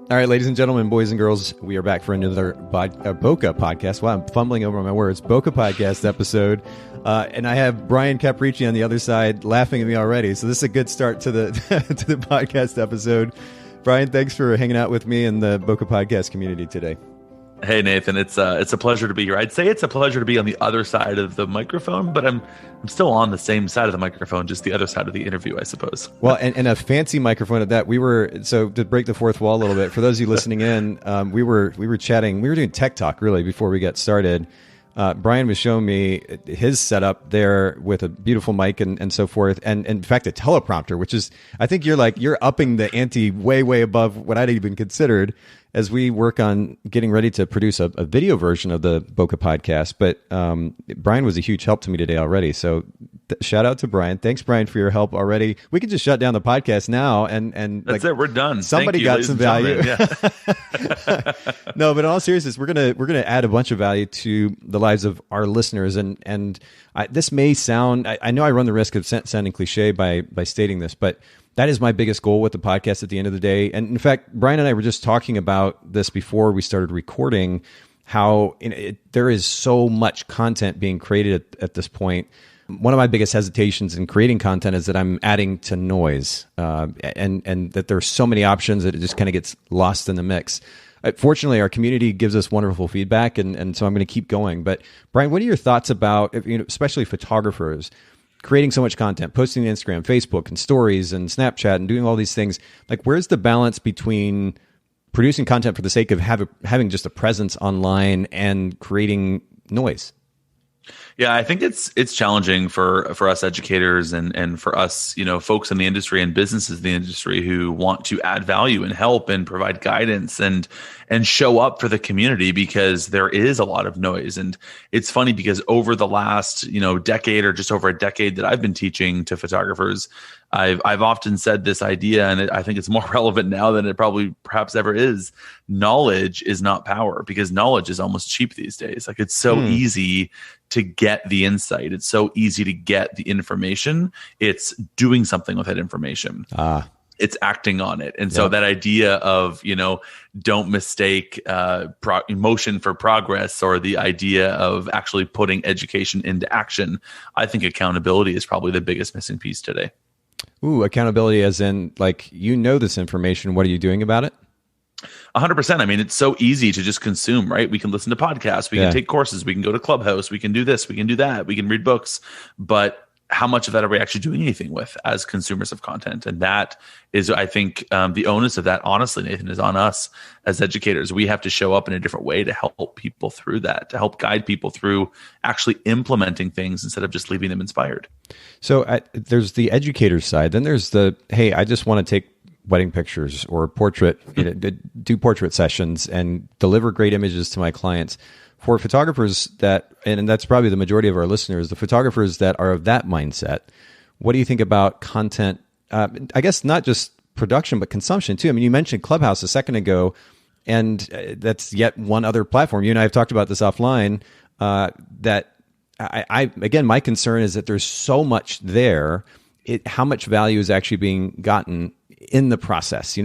All right, ladies and gentlemen, boys and girls, we are back for another Bokeh Podcast. Wow, I'm fumbling over my words. Bokeh Podcast episode. And I have Bryan Caporicci on the other side laughing at me already. So this is a good start to the to the podcast episode. Bryan, thanks for hanging out with me in the Bokeh Podcast community today. Hey, Nathan, it's a pleasure to be here. I'd say it's a pleasure to be on the other side of the microphone, but I'm still on the same side of the microphone, just the other side of the interview, I suppose. Well, and a fancy microphone at that. So to break the fourth wall a little bit, for those of you listening in, we were chatting. We were doing tech talk really before we got started. Bryan was showing me his setup there with a beautiful mic and so forth. And in fact, a teleprompter, which is, I think you're upping the ante way above what I'd even considered as we work on getting ready to produce a video version of the Bokeh Podcast. But Bryan was a huge help to me today already. So shout out to Bryan. Thanks, Bryan, for your help already. We could just shut down the podcast now and that's it. We're done. Somebody got some value. Yeah. No, but in all seriousness, we're gonna add a bunch of value to the lives of our listeners. And this may sound, I know I run the risk of sounding cliche by stating this, but that is my biggest goal with the podcast at the end of the day. And in fact, Bryan and I were just talking about this before we started recording, how there is so much content being created at this point. One of my biggest hesitations in creating content is that I'm adding to noise, and that there's so many options that it just kind of gets lost in the mix. Fortunately, our community gives us wonderful feedback, and so I'm going to keep going. But Bryan, what are your thoughts about, especially photographers, creating so much content, posting to Instagram, Facebook, and stories, and Snapchat, and doing all these things? Like, where's the balance between producing content for the sake of having just a presence online and creating noise? Yeah, I think it's challenging for us educators and for us, folks in the industry and businesses in the industry who want to add value and help and provide guidance and show up for the community, because there is a lot of noise. And it's funny because over the last, decade or just over a decade that I've been teaching to photographers, I've often said this idea, and I think it's more relevant now than it probably perhaps ever is. Knowledge is not power, because knowledge is almost cheap these days. Like, it's so easy to get the insight. It's so easy to get the information. It's doing something with that information. It's acting on it. And so that idea of, don't mistake motion for progress, or the idea of actually putting education into action, I think accountability is probably the biggest missing piece today. Ooh, accountability as in, like, this information, what are you doing about it? 100%. I mean, it's so easy to just consume, right? We can listen to podcasts, we can take courses, we can go to Clubhouse, we can do this, we can do that, we can read books. But how much of that are we actually doing anything with as consumers of content? And that is, I think, the onus of that, honestly, Nathan, is on us as educators. We have to show up in a different way to help people through that, to help guide people through actually implementing things instead of just leaving them inspired. So there's the educator side. Then there's hey, I just want to take wedding pictures or portrait, do portrait sessions and deliver great images to my clients. For photographers that, and that's probably the majority of our listeners, the photographers that are of that mindset, what do you think about content? I guess not just production, but consumption too. I mean, you mentioned Clubhouse a second ago, and that's yet one other platform. You and I have talked about this offline, that I again, my concern is that there's so much there. How much value is actually being gotten in the process?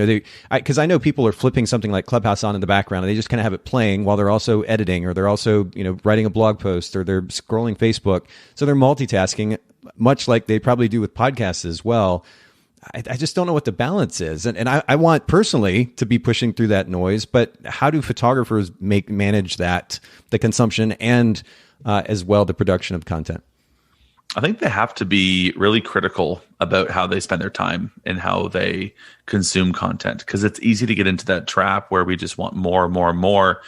Because I know people are flipping something like Clubhouse on in the background, and they just kind of have it playing while they're also editing, or they're also writing a blog post, or they're scrolling Facebook. So they're multitasking, much like they probably do with podcasts as well. I just don't know what the balance is, and I want personally to be pushing through that noise. But how do photographers manage that, the consumption and as well the production of content? I think they have to be really critical about how they spend their time and how they consume content, because it's easy to get into that trap where we just want more and more and more.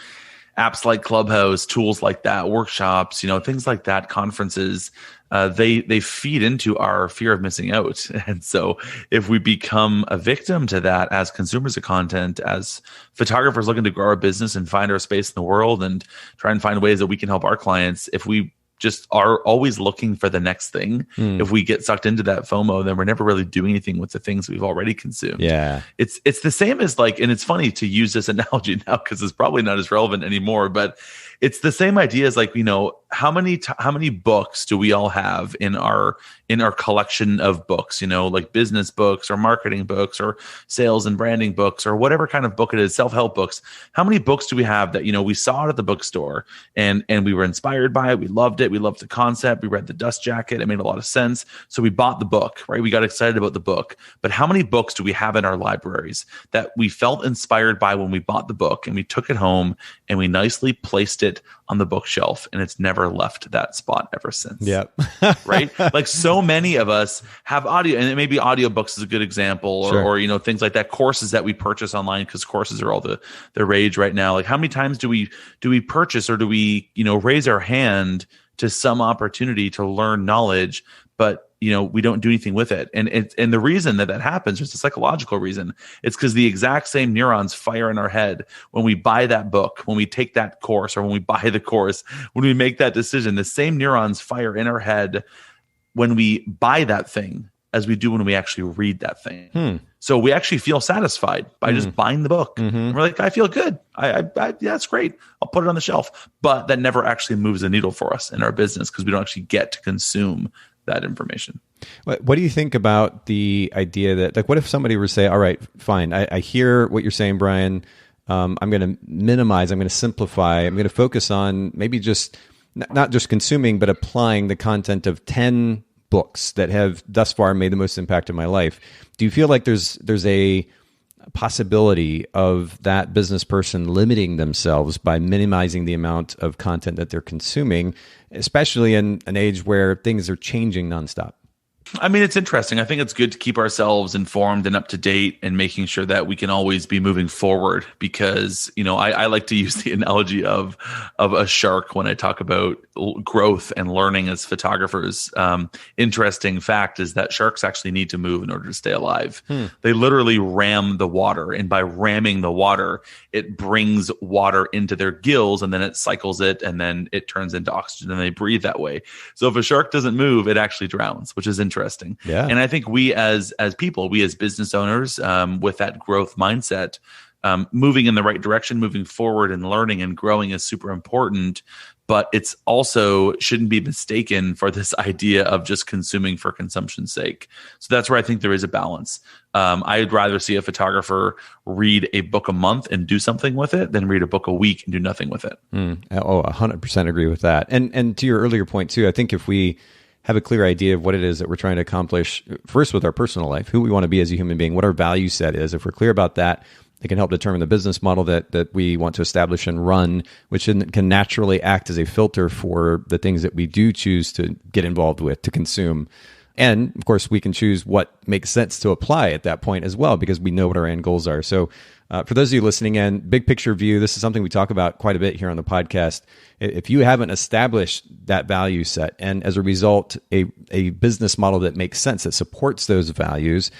Apps like Clubhouse, tools like that, workshops, things like that, conferences, they feed into our fear of missing out. And so if we become a victim to that as consumers of content, as photographers looking to grow our business and find our space in the world and try and find ways that we can help our clients, if we just are always looking for the next thing. If we get sucked into that FOMO, then we're never really doing anything with the things we've already consumed. Yeah. It's the same as like, and it's funny to use this analogy now because it's probably not as relevant anymore, but it's the same idea as like, how many books do we all have in our collection of books, like business books or marketing books or sales and branding books or whatever kind of book it is, self-help books. How many books do we have that, we saw it at the bookstore and we were inspired by it. We loved it. We loved the concept. We read the dust jacket. It made a lot of sense. So we bought the book, right? We got excited about the book. But how many books do we have in our libraries that we felt inspired by when we bought the book and we took it home and we nicely placed it on the bookshelf and it's never left that spot ever since? Yep. Right? Like so many of us have audio, and maybe audiobooks is a good example, or things like that, courses that we purchase online because courses are all the rage right now. Like how many times do we purchase or do we, raise our hand to some opportunity to learn knowledge, but we don't do anything with it. And the reason that happens is a psychological reason. It's because the exact same neurons fire in our head when we buy that book, when we take that course, or when we buy the course, when we make that decision. The same neurons fire in our head when we buy that thing as we do when we actually read that thing. So we actually feel satisfied by just buying the book. And we're like, I feel good. Yeah, that's great. I'll put it on the shelf. But that never actually moves the needle for us in our business because we don't actually get to consume that information. What do you think about the idea that, like, what if somebody were to say, all right, fine, I hear what you're saying, Bryan. I'm going to minimize, I'm going to simplify, I'm going to focus on maybe just not just consuming, but applying the content of 10 books that have thus far made the most impact in my life. Do you feel like there's a possibility of that business person limiting themselves by minimizing the amount of content that they're consuming, especially in an age where things are changing nonstop? I mean, it's interesting. I think it's good to keep ourselves informed and up to date and making sure that we can always be moving forward because, I like to use the analogy of a shark when I talk about growth and learning as photographers. Interesting fact is that sharks actually need to move in order to stay alive. They literally ram the water, and by ramming the water, it brings water into their gills and then it cycles it and then it turns into oxygen and they breathe that way. So if a shark doesn't move, it actually drowns, which is interesting. Yeah. And I think we as people, we as business owners, with that growth mindset, moving in the right direction, moving forward and learning and growing is super important. But it's also shouldn't be mistaken for this idea of just consuming for consumption's sake. So that's where I think there is a balance. I'd rather see a photographer read a book a month and do something with it than read a book a week and do nothing with it. 100% agree with that. And to your earlier point too, I think if we have a clear idea of what it is that we're trying to accomplish, first with our personal life, who we want to be as a human being, what our value set is, if we're clear about that, it can help determine the business model that we want to establish and run, which can naturally act as a filter for the things that we do choose to get involved with, to consume. And of course, we can choose what makes sense to apply at that point as well, because we know what our end goals are. So for those of you listening in, big picture view, this is something we talk about quite a bit here on the podcast. If you haven't established that value set, and as a result, a business model that makes sense, that supports those values,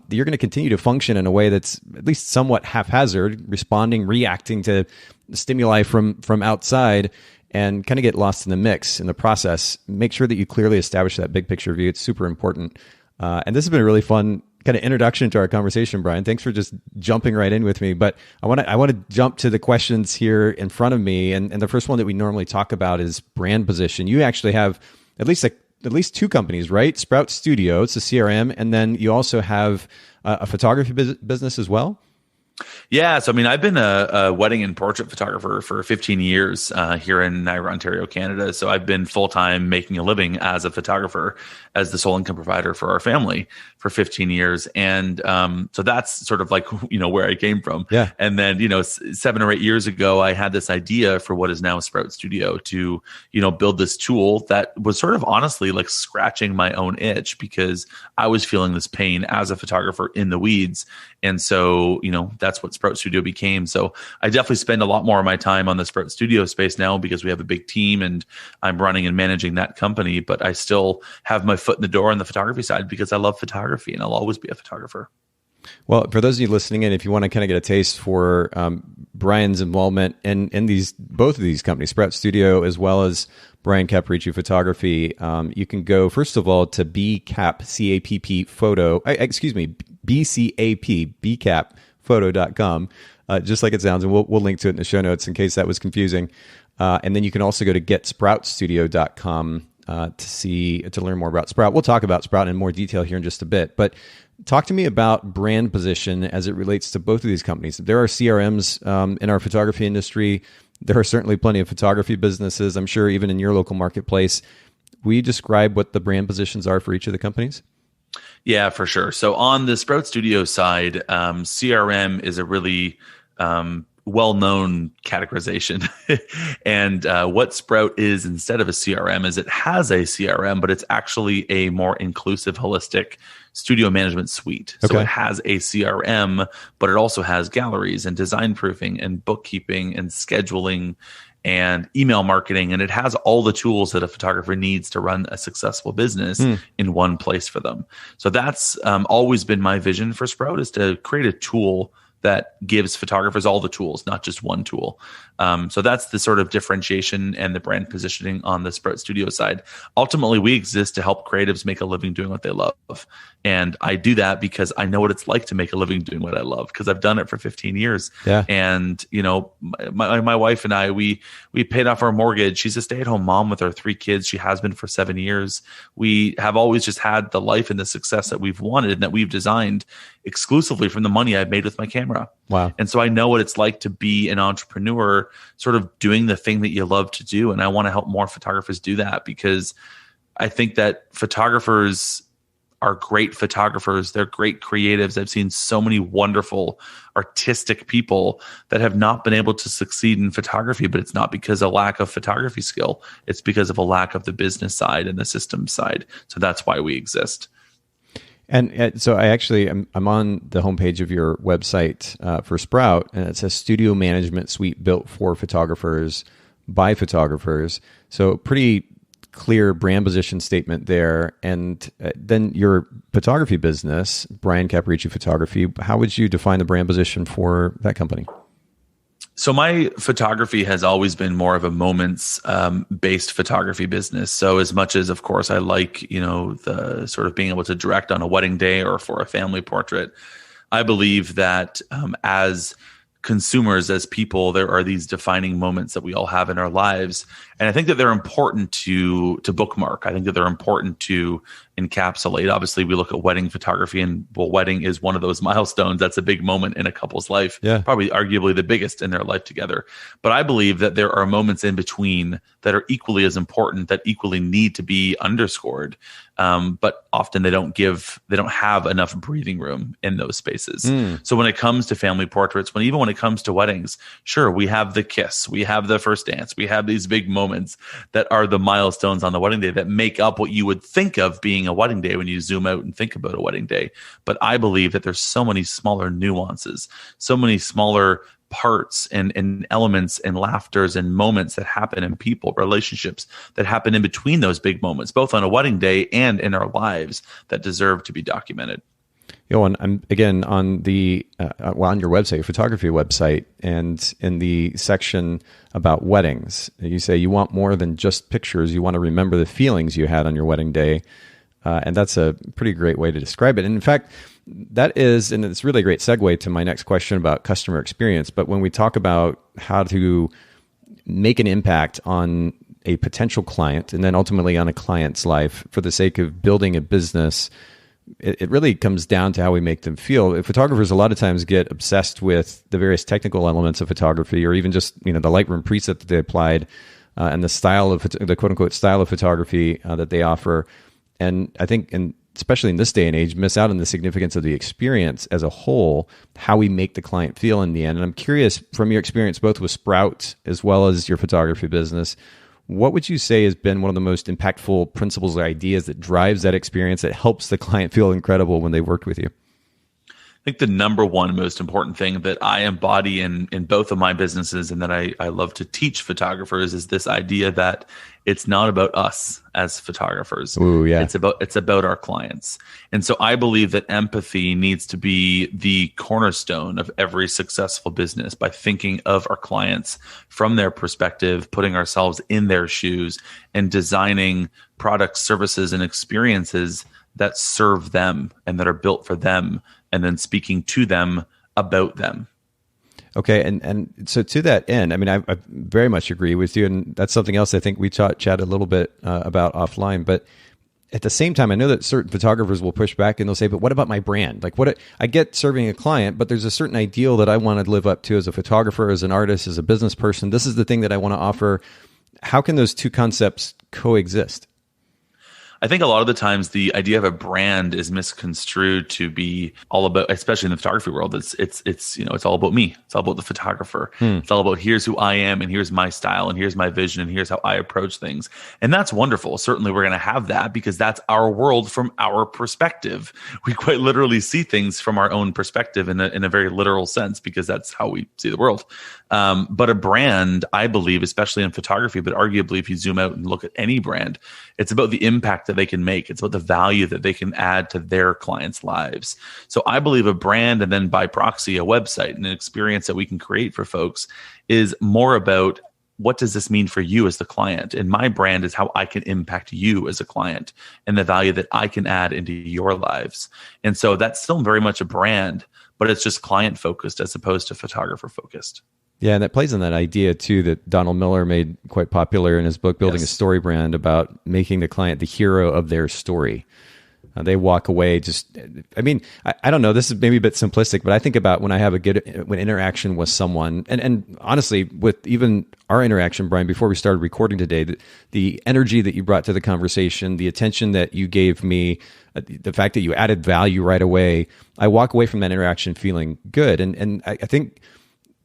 you're going to continue to function in a way that's at least somewhat haphazard, reacting to stimuli from outside, and kind of get lost in the mix in the process. Make sure that you clearly establish that big picture view. It's super important. And this has been a really fun kind of introduction to our conversation, Bryan. Thanks for just jumping right in with me. But I want to jump to the questions here in front of me. And the first one that we normally talk about is brand position. You actually have at least two companies, right? Sprout Studio, it's a CRM, and then you also have a photography business as well. Yeah. So, I mean, I've been a wedding and portrait photographer for 15 years here in Niagara, Ontario, Canada. So I've been full-time making a living as a photographer, as the sole income provider for our family for 15 years. And so that's sort of like, where I came from. Yeah. And then, 7 or 8 years ago, I had this idea for what is now Sprout Studio to, build this tool that was sort of honestly like scratching my own itch because I was feeling this pain as a photographer in the weeds. And so, that's what Sprout Studio became. So I definitely spend a lot more of my time on the Sprout Studio space now because we have a big team and I'm running and managing that company, but I still have my foot in the door on the photography side because I love photography and I'll always be a photographer. Well, for those of you listening in, if you want to kind of get a taste for Bryan's involvement in both of these companies, Sprout Studio as well as Bryan Caporicci Photography, you can go first of all to bcap.photo.com, just like it sounds, and we'll link to it in the show notes in case that was confusing. And then you can also go to getsproutstudio.com to learn more about Sprout. We'll talk about Sprout in more detail here in just a bit, but talk to me about brand position as it relates to both of these companies. There are CRMs in our photography industry. There are certainly plenty of photography businesses, I'm sure, even in your local marketplace. Will you describe what the brand positions are for each of the companies? Yeah, for sure. So on the Sprout Studio side, CRM is a really well-known categorization. And what Sprout is instead of a CRM is it has a CRM, but it's actually a more inclusive, holistic studio management suite. So it has a CRM, but it also has galleries and design proofing and bookkeeping and scheduling and email marketing. And it has all the tools that a photographer needs to run a successful business in one place for them. So that's always been my vision for Sprout, is to create a tool that gives photographers all the tools, not just one tool. So that's the sort of differentiation and the brand positioning on the Sprout Studio side. Ultimately, we exist to help creatives make a living doing what they love. And I do that because I know what it's like to make a living doing what I love, because I've done it for 15 years. Yeah. And, you know, my wife and I, we paid off our mortgage. She's a stay-at-home mom with our 3 kids. She has been for 7 years. We have always just had the life and the success that we've wanted and that we've designed exclusively from the money I've made with my camera. Wow. And so I know what it's like to be an entrepreneur, sort of doing the thing that you love to do. And I want to help more photographers do that, because I think that photographers are great photographers. They're great creatives. I've seen so many wonderful artistic people that have not been able to succeed in photography, but it's not because of lack of photography skill. It's because of a lack of the business side and the systems side. So that's why we exist. And so I'm on the homepage of your website for Sprout, and it says Studio Management Suite built for photographers by photographers. So pretty clear brand position statement there. And then your photography business, Bryan Caporicci Photography, how would you define the brand position for that company? So my photography has always been more of a moments based photography business. So as much as, of course, I like, you know, the sort of being able to direct on a wedding day or for a family portrait, I believe that as consumers, as people, there are these defining moments that we all have in our lives. And I think that they're important to bookmark. I think that they're important to encapsulate. Obviously, we look at wedding photography, and well, wedding is one of those milestones. That's a big moment in a couple's life, probably arguably the biggest in their life together. But I believe that there are moments in between that are equally as important, that equally need to be underscored. But often they don't have enough breathing room in those spaces. So when it comes to family portraits, even when it comes to weddings, sure, we have the kiss, we have the first dance, we have these big moments that are the milestones on the wedding day that make up what you would think of being a wedding day when you zoom out and think about a wedding day. But I believe that there's so many smaller nuances, so many smaller parts and elements and laughters and moments that happen in people, relationships that happen in between those big moments, both on a wedding day and in our lives, that deserve to be documented. You know, and I'm again on the on your website, your photography website, and in the section about weddings, you say you want more than just pictures. You want to remember the feelings you had on your wedding day, and that's a pretty great way to describe it. And in fact, that is, and it's really a great segue to my next question about customer experience. But when we talk about how to make an impact on a potential client, and then ultimately on a client's life for the sake of building a business, it really comes down to how we make them feel. Photographers a lot of times get obsessed with the various technical elements of photography, or even just, you know, the Lightroom preset that they applied and the style of the quote unquote style of photography that they offer. And I think, and especially in this day and age, miss out on the significance of the experience as a whole, how we make the client feel in the end. And I'm curious, from your experience both with Sprout as well as your photography business, what would you say has been one of the most impactful principles or ideas that drives that experience, that helps the client feel incredible when they worked with you? think the number one most important thing that I embody in both of my businesses and that I love to teach photographers is this idea that it's not about us as photographers. Ooh, yeah. It's about our clients. And so I believe that empathy needs to be the cornerstone of every successful business by thinking of our clients from their perspective, putting ourselves in their shoes, and designing products, services, and experiences that serve them and that are built for them, and then speaking to them about them. Okay, and so to that end, I mean, I very much agree with you, and that's something else I think we chatted a little bit about offline. But at the same time, I know that certain photographers will push back and they'll say, "But what about my brand? Like, I get serving a client, but there's a certain ideal that I want to live up to as a photographer, as an artist, as a business person. This is the thing that I want to offer." How can those two concepts coexist? I think a lot of the times the idea of a brand is misconstrued to be all about, especially in the photography world, it's all about me. It's all about the photographer. It's all about here's who I am and here's my style and here's my vision and here's how I approach things. And that's wonderful. Certainly we're going to have that because that's our world from our perspective. We quite literally see things from our own perspective in a very literal sense because that's how we see the world. But a brand, I believe, especially in photography, but arguably if you zoom out and look at any brand, it's about the impact that they can make. It's about the value that they can add to their clients' lives. So I believe a brand, and then by proxy, a website and an experience that we can create for folks is more about what does this mean for you as the client? And my brand is how I can impact you as a client and the value that I can add into your lives. And so that's still very much a brand, but it's just client focused as opposed to photographer focused. Yeah, and that plays on that idea too that Donald Miller made quite popular in his book, Building a Story Brand, about making the client the hero of their story. They walk away I don't know, this is maybe a bit simplistic, but I think about when I have when interaction with someone, and honestly, with even our interaction, Bryan, before we started recording today, the energy that you brought to the conversation, the attention that you gave me, the fact that you added value right away, I walk away from that interaction feeling good. And I think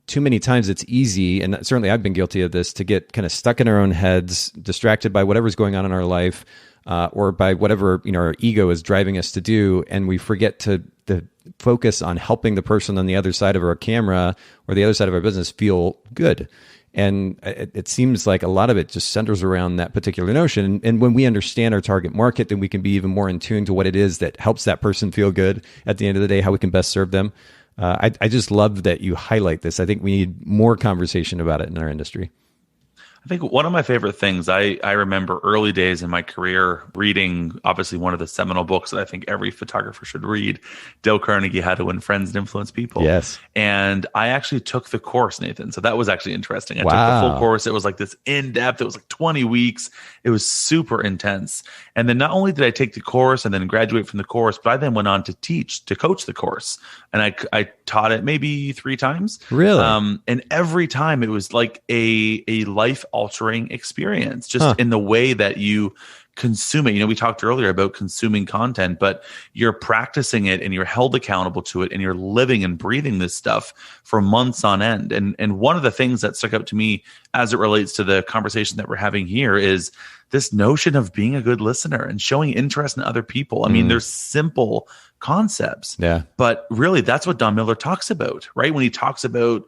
too many times it's easy, and certainly I've been guilty of this, to get kind of stuck in our own heads, distracted by whatever's going on in our life, or by whatever our ego is driving us to do, and we forget to focus on helping the person on the other side of our camera or the other side of our business feel good. And it seems like a lot of it just centers around that particular notion. And when we understand our target market, then we can be even more in tune to what it is that helps that person feel good at the end of the day, how we can best serve them. I just love that you highlight this. I think we need more conversation about it in our industry. I think one of my favorite things, I remember early days in my career reading, obviously one of the seminal books that I think every photographer should read, Dale Carnegie, How to Win Friends and Influence People. Yes. And I actually took the course, Nathan. So that was actually interesting. I took the full course. It was like this in-depth, it was like 20 weeks. It was super intense. And then not only did I take the course and then graduate from the course, but I then went on to coach the course. And I taught it maybe 3 times. Really? And every time it was like a life-altering experience, just in the way that you consume it. We talked earlier about consuming content, but you're practicing it and you're held accountable to it and you're living and breathing this stuff for months on end. And one of the things that stuck out to me as it relates to the conversation that we're having here is this notion of being a good listener and showing interest in other people. I mean, there's simple concepts, but really that's what Don Miller talks about, right? When he talks about,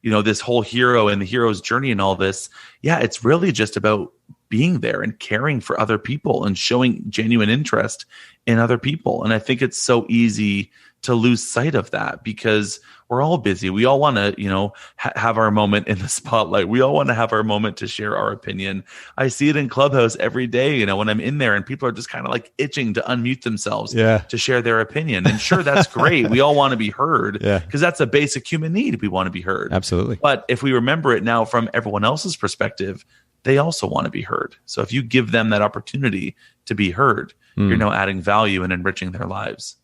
this whole hero and the hero's journey and all this, it's really just about being there and caring for other people and showing genuine interest in other people. And I think it's so easy to lose sight of that because we're all busy. We all want to, have our moment in the spotlight. We all want to have our moment to share our opinion. I see it in Clubhouse every day, when I'm in there and people are just kind of like itching to unmute themselves to share their opinion. And sure, that's great. We all want to be heard because that's a basic human need. We want to be heard. Absolutely. But if we remember it now from everyone else's perspective, they also want to be heard. So if you give them that opportunity to be heard, you're now adding value and enriching their lives.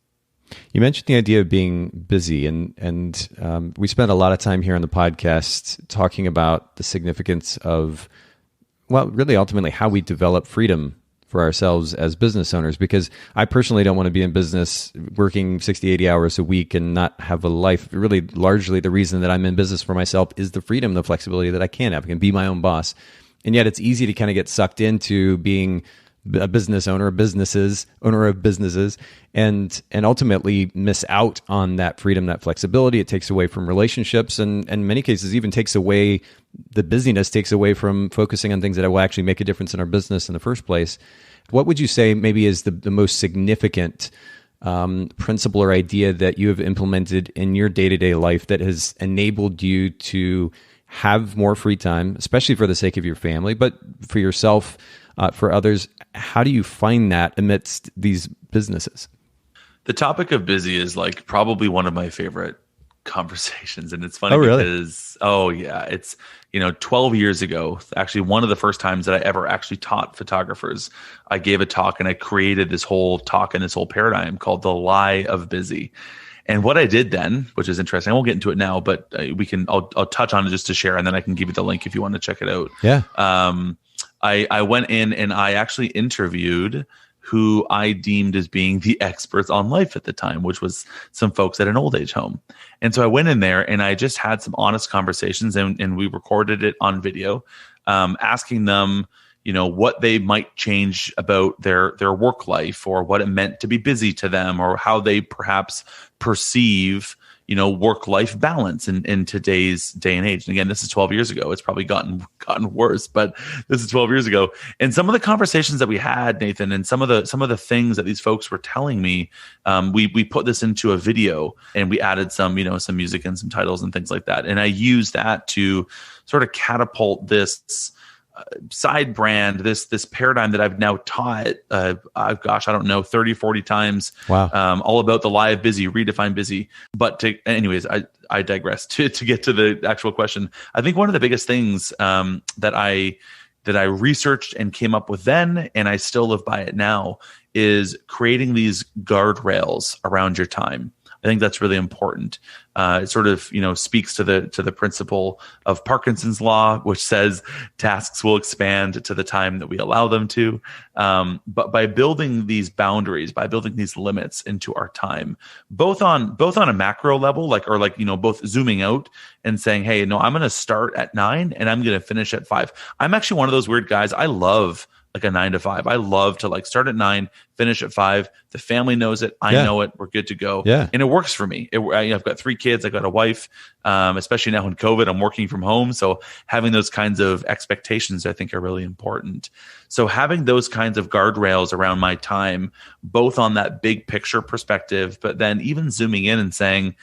You mentioned the idea of being busy, and we spent a lot of time here on the podcast talking about the significance of, really ultimately how we develop freedom for ourselves as business owners, because I personally don't want to be in business working 60, 80 hours a week and not have a life. Really, largely the reason that I'm in business for myself is the freedom, the flexibility that I can have. I can be my own boss. And yet it's easy to kind of get sucked into being a business owner, owner of businesses, and ultimately miss out on that freedom, that flexibility. It takes away from relationships, and in many cases even takes away the busyness, takes away from focusing on things that will actually make a difference in our business in the first place. What would you say maybe is the most significant principle or idea that you have implemented in your day-to-day life that has enabled you to have more free time, especially for the sake of your family, but for yourself, for others? How do you find that amidst these businesses? The topic of busy is like probably one of my favorite conversations. And it's funny because, it's, 12 years ago, actually one of the first times that I ever actually taught photographers, I gave a talk and I created this whole talk and this whole paradigm called the lie of busy. And what I did then, which is interesting, I won't get into it now, but I'll touch on it just to share, and then I can give you the link if you want to check it out. Yeah. I went in and I actually interviewed who I deemed as being the experts on life at the time, which was some folks at an old age home. And so I went in there and I just had some honest conversations, and we recorded it on video, asking them, what they might change about their work life, or what it meant to be busy to them, or how they perhaps perceive work-life balance in today's day and age. And again, this is 12 years ago. It's probably gotten worse, but this is 12 years ago. And some of the conversations that we had, Nathan, and some of the things that these folks were telling me, we put this into a video and we added some music and some titles and things like that. And I used that to sort of catapult this side brand, this paradigm that I've now taught, I don't know, 30, 40 times. Wow. All about the lie of busy, redefine busy. But anyways, I digress. To get to the actual question, I think one of the biggest things that I researched and came up with then, and I still live by it now, is creating these guardrails around your time. I think that's really important. It sort of, speaks to the principle of Parkinson's law, which says tasks will expand to the time that we allow them to. But by building these boundaries, by building these limits into our time, both on a macro level, both zooming out and saying, hey, no, I'm going to start at 9 and I'm going to finish at 5. I'm actually one of those weird guys. I love like a 9 to 5. I love to start at 9, finish at 5. The family knows it. I know it. We're good to go. Yeah. And it works for me. I've got 3 kids. I got a wife. Especially now in COVID, I'm working from home. So having those kinds of expectations, I think, are really important. So having those kinds of guardrails around my time, both on that big picture perspective, but then even zooming in and saying,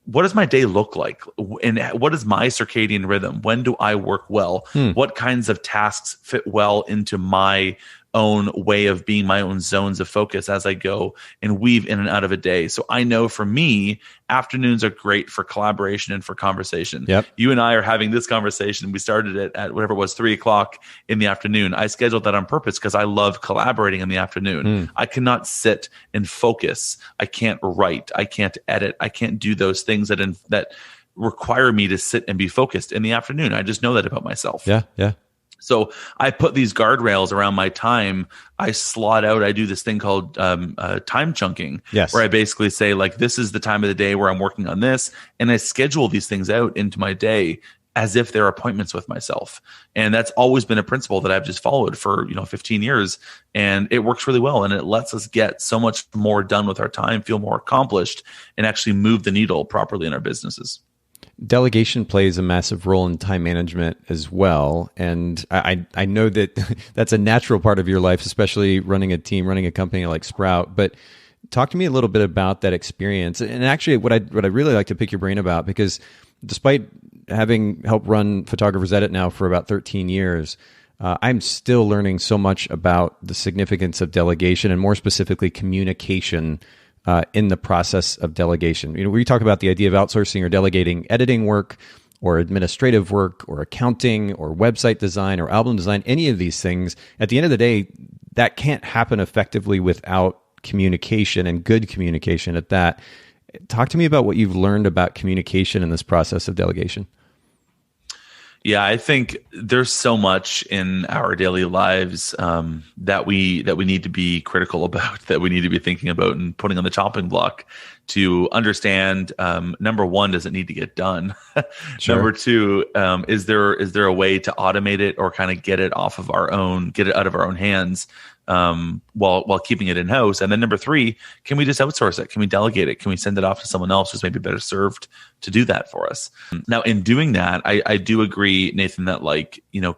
what does my day look like? And what is my circadian rhythm? When do I work well? What kinds of tasks fit well into my own way of being, my own zones of focus as I go and weave in and out of a day? So I know for me, afternoons are great for collaboration and for conversation. Yep. You and I are having this conversation. We started it at whatever it was, 3:00 in the afternoon. I scheduled that on purpose because I love collaborating in the afternoon. I cannot sit and focus. I can't write. I can't edit. I can't do those things that require me to sit and be focused in the afternoon. I just know that about myself. Yeah. Yeah. So I put these guardrails around my time. I slot out. I do this thing called time chunking, yes, where I basically say, this is the time of the day where I'm working on this. And I schedule these things out into my day as if they're appointments with myself. And that's always been a principle that I've just followed for 15 years. And it works really well. And it lets us get so much more done with our time, feel more accomplished, and actually move the needle properly in our businesses. Delegation plays a massive role in time management as well. And I know that that's a natural part of your life, especially running a team, running a company like Sprout. But talk to me a little bit about that experience. And actually, what I'd really like to pick your brain about, because despite having helped run Photographer's Edit now for about 13 years, I'm still learning so much about the significance of delegation, and more specifically communication in the process of delegation. We talk about the idea of outsourcing or delegating editing work or administrative work or accounting or website design or album design, any of these things. At the end of the day, that can't happen effectively without communication, and good communication at that. Talk to me about what you've learned about communication in this process of delegation. Yeah, I think there's so much in our daily lives that we need to be critical about, that we need to be thinking about and putting on the chopping block to understand. Number one, does it need to get done? Sure. Number two, is there a way to automate it or kind of get it out of our own hands? while keeping it in house? And then number 3, can we just outsource it? Can we delegate it? Can we send it off to someone else who's maybe better served to do that for us? Now, in doing that, I do agree, Nathan, that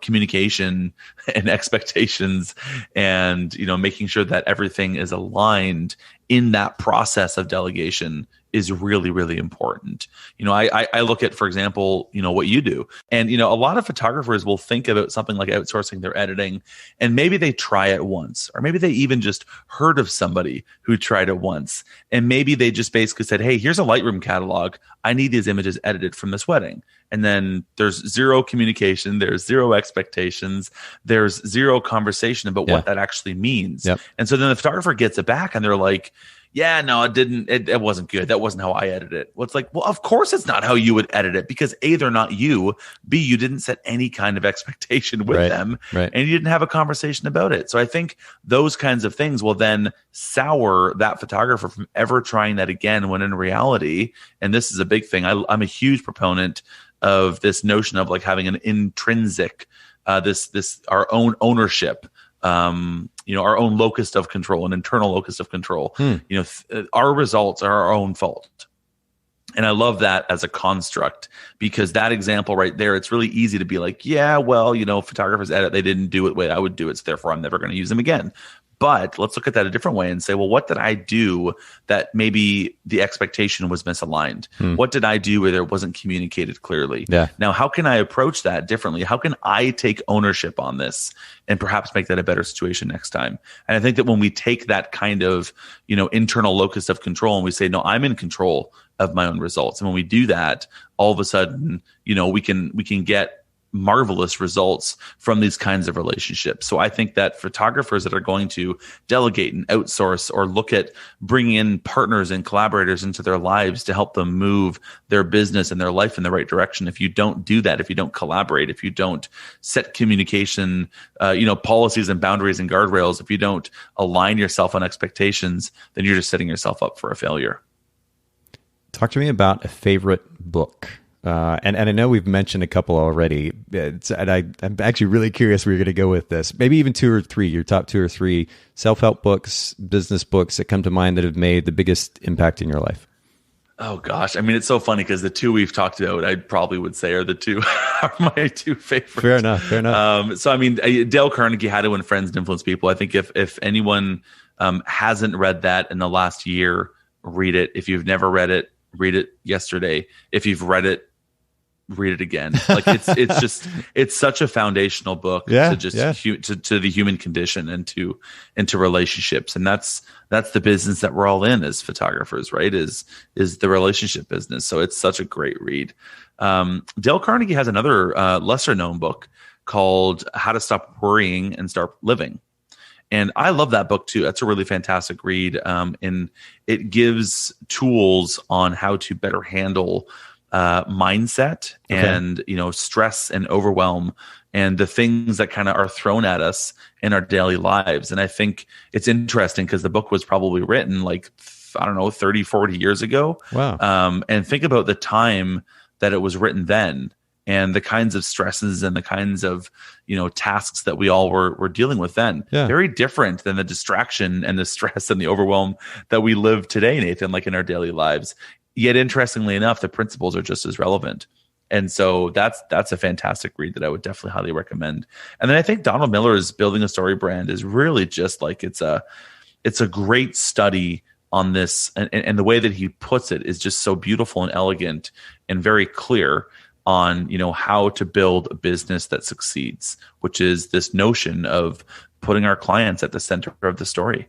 communication and expectations and making sure that everything is aligned in that process of delegation is really, really important. I look at, for example, what you do. And, a lot of photographers will think about something like outsourcing their editing, and maybe they try it once, or maybe they even just heard of somebody who tried it once. And maybe they just basically said, hey, here's a Lightroom catalog. I need these images edited from this wedding. And then there's zero communication, there's zero expectations, there's zero conversation about what that actually means. Yep. And so then the photographer gets it back and they're like, yeah, no, it wasn't good. That wasn't how I edited it. Well, it's like, well, of course it's not how you would edit it, because A, they're not you. B, you didn't set any kind of expectation with them, and you didn't have a conversation about it. So I think those kinds of things will then sour that photographer from ever trying that again, when in reality, and this is a big thing, I'm a huge proponent of this notion of like having an intrinsic, this our own ownership, our own locus of control, an internal locus of control. Our results are our own fault. And I love that as a construct, because that example right there, it's really easy to be like, yeah, well, photographers edit, they didn't do it the way I would do it, so therefore I'm never going to use them again. But let's look at that a different way and say, well, what did I do that maybe the expectation was misaligned? What did I do where there wasn't communicated clearly? Yeah. Now, how can I approach that differently? How can I take ownership on this and perhaps make that a better situation next time? And I think that when we take that kind of, internal locus of control and we say, no, I'm in control of my own results. And when we do that, all of a sudden, we can get marvelous results from these kinds of relationships. So I think that photographers that are going to delegate and outsource, or look at bringing in partners and collaborators into their lives to help them move their business and their life in the right direction, if you don't do that, if you don't collaborate, if you don't set communication, policies and boundaries and guardrails, if you don't align yourself on expectations, then you're just setting yourself up for a failure. Talk to me about a favorite book. And I know we've mentioned a couple already, and I'm actually really curious where you're going to go with this. Maybe even 2 or 3, your top 2 or 3 self-help books, business books that come to mind that have made the biggest impact in your life. Oh gosh, I mean, it's so funny because the 2 we've talked about, I probably would say are my 2 favorites. Fair enough. So I mean, Dale Carnegie, How to Win Friends and Influence People. I think if anyone hasn't read that in the last year, read it. If you've never read it, read it yesterday. If you've read it, read it again. Like it's such a foundational book to the human condition and to relationships. And that's the business that we're all in as photographers, right? Is the relationship business. So it's such a great read. Dale Carnegie has another lesser known book called How to Stop Worrying and Start Living. And I love that book too. That's a really fantastic read. And it gives tools on how to better handle mindset and stress and overwhelm and the things that kind of are thrown at us in our daily lives. And I think it's interesting because the book was probably written 30, 40 years ago. Wow. And think about the time that it was written then, and the kinds of stresses and the kinds of tasks that we all were dealing with then. Very different than the distraction and the stress and the overwhelm that we live today, Nathan, like in our daily lives. Yet, interestingly enough, the principles are just as relevant. And so that's a fantastic read that I would definitely highly recommend. And then I think Donald Miller's Building a Story Brand is really just like it's a great study on this, and the way that he puts it is just so beautiful and elegant and very clear on how to build a business that succeeds, which is this notion of putting our clients at the center of the story.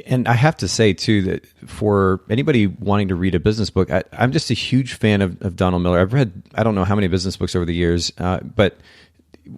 And I have to say, too, that for anybody wanting to read a business book, I'm just a huge fan of Donald Miller. I've read, I don't know how many business books over the years, but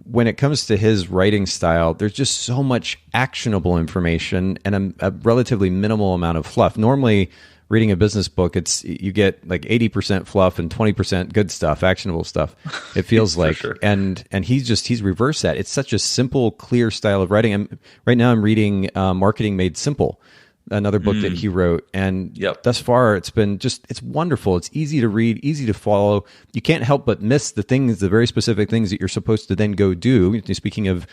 when it comes to his writing style, there's just so much actionable information and a relatively minimal amount of fluff. Normally, reading a business book, you get like 80% fluff and 20% good stuff, actionable stuff. It feels like, sure. and he's reversed that. It's such a simple, clear style of writing. Right now I'm reading Marketing Made Simple, another book that he wrote, and thus far it's been it's wonderful. It's easy to read, easy to follow. You can't help but miss the very specific things that you're supposed to then go do. Speaking of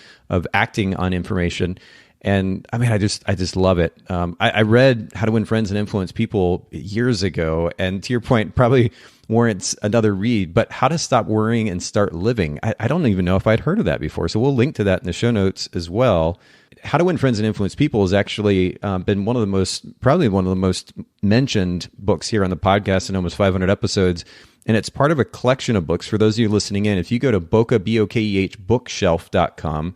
acting on information. And I mean, I just love it. I read How to Win Friends and Influence People years ago, and to your point, probably warrants another read. But How to Stop Worrying and Start Living, I don't even know if I'd heard of that before. So we'll link to that in the show notes as well. How to Win Friends and Influence People has actually been probably one of the most mentioned books here on the podcast in almost 500 episodes. And it's part of a collection of books. For those of you listening in, if you go to Bokeh, Bokeh, bookshelf.com,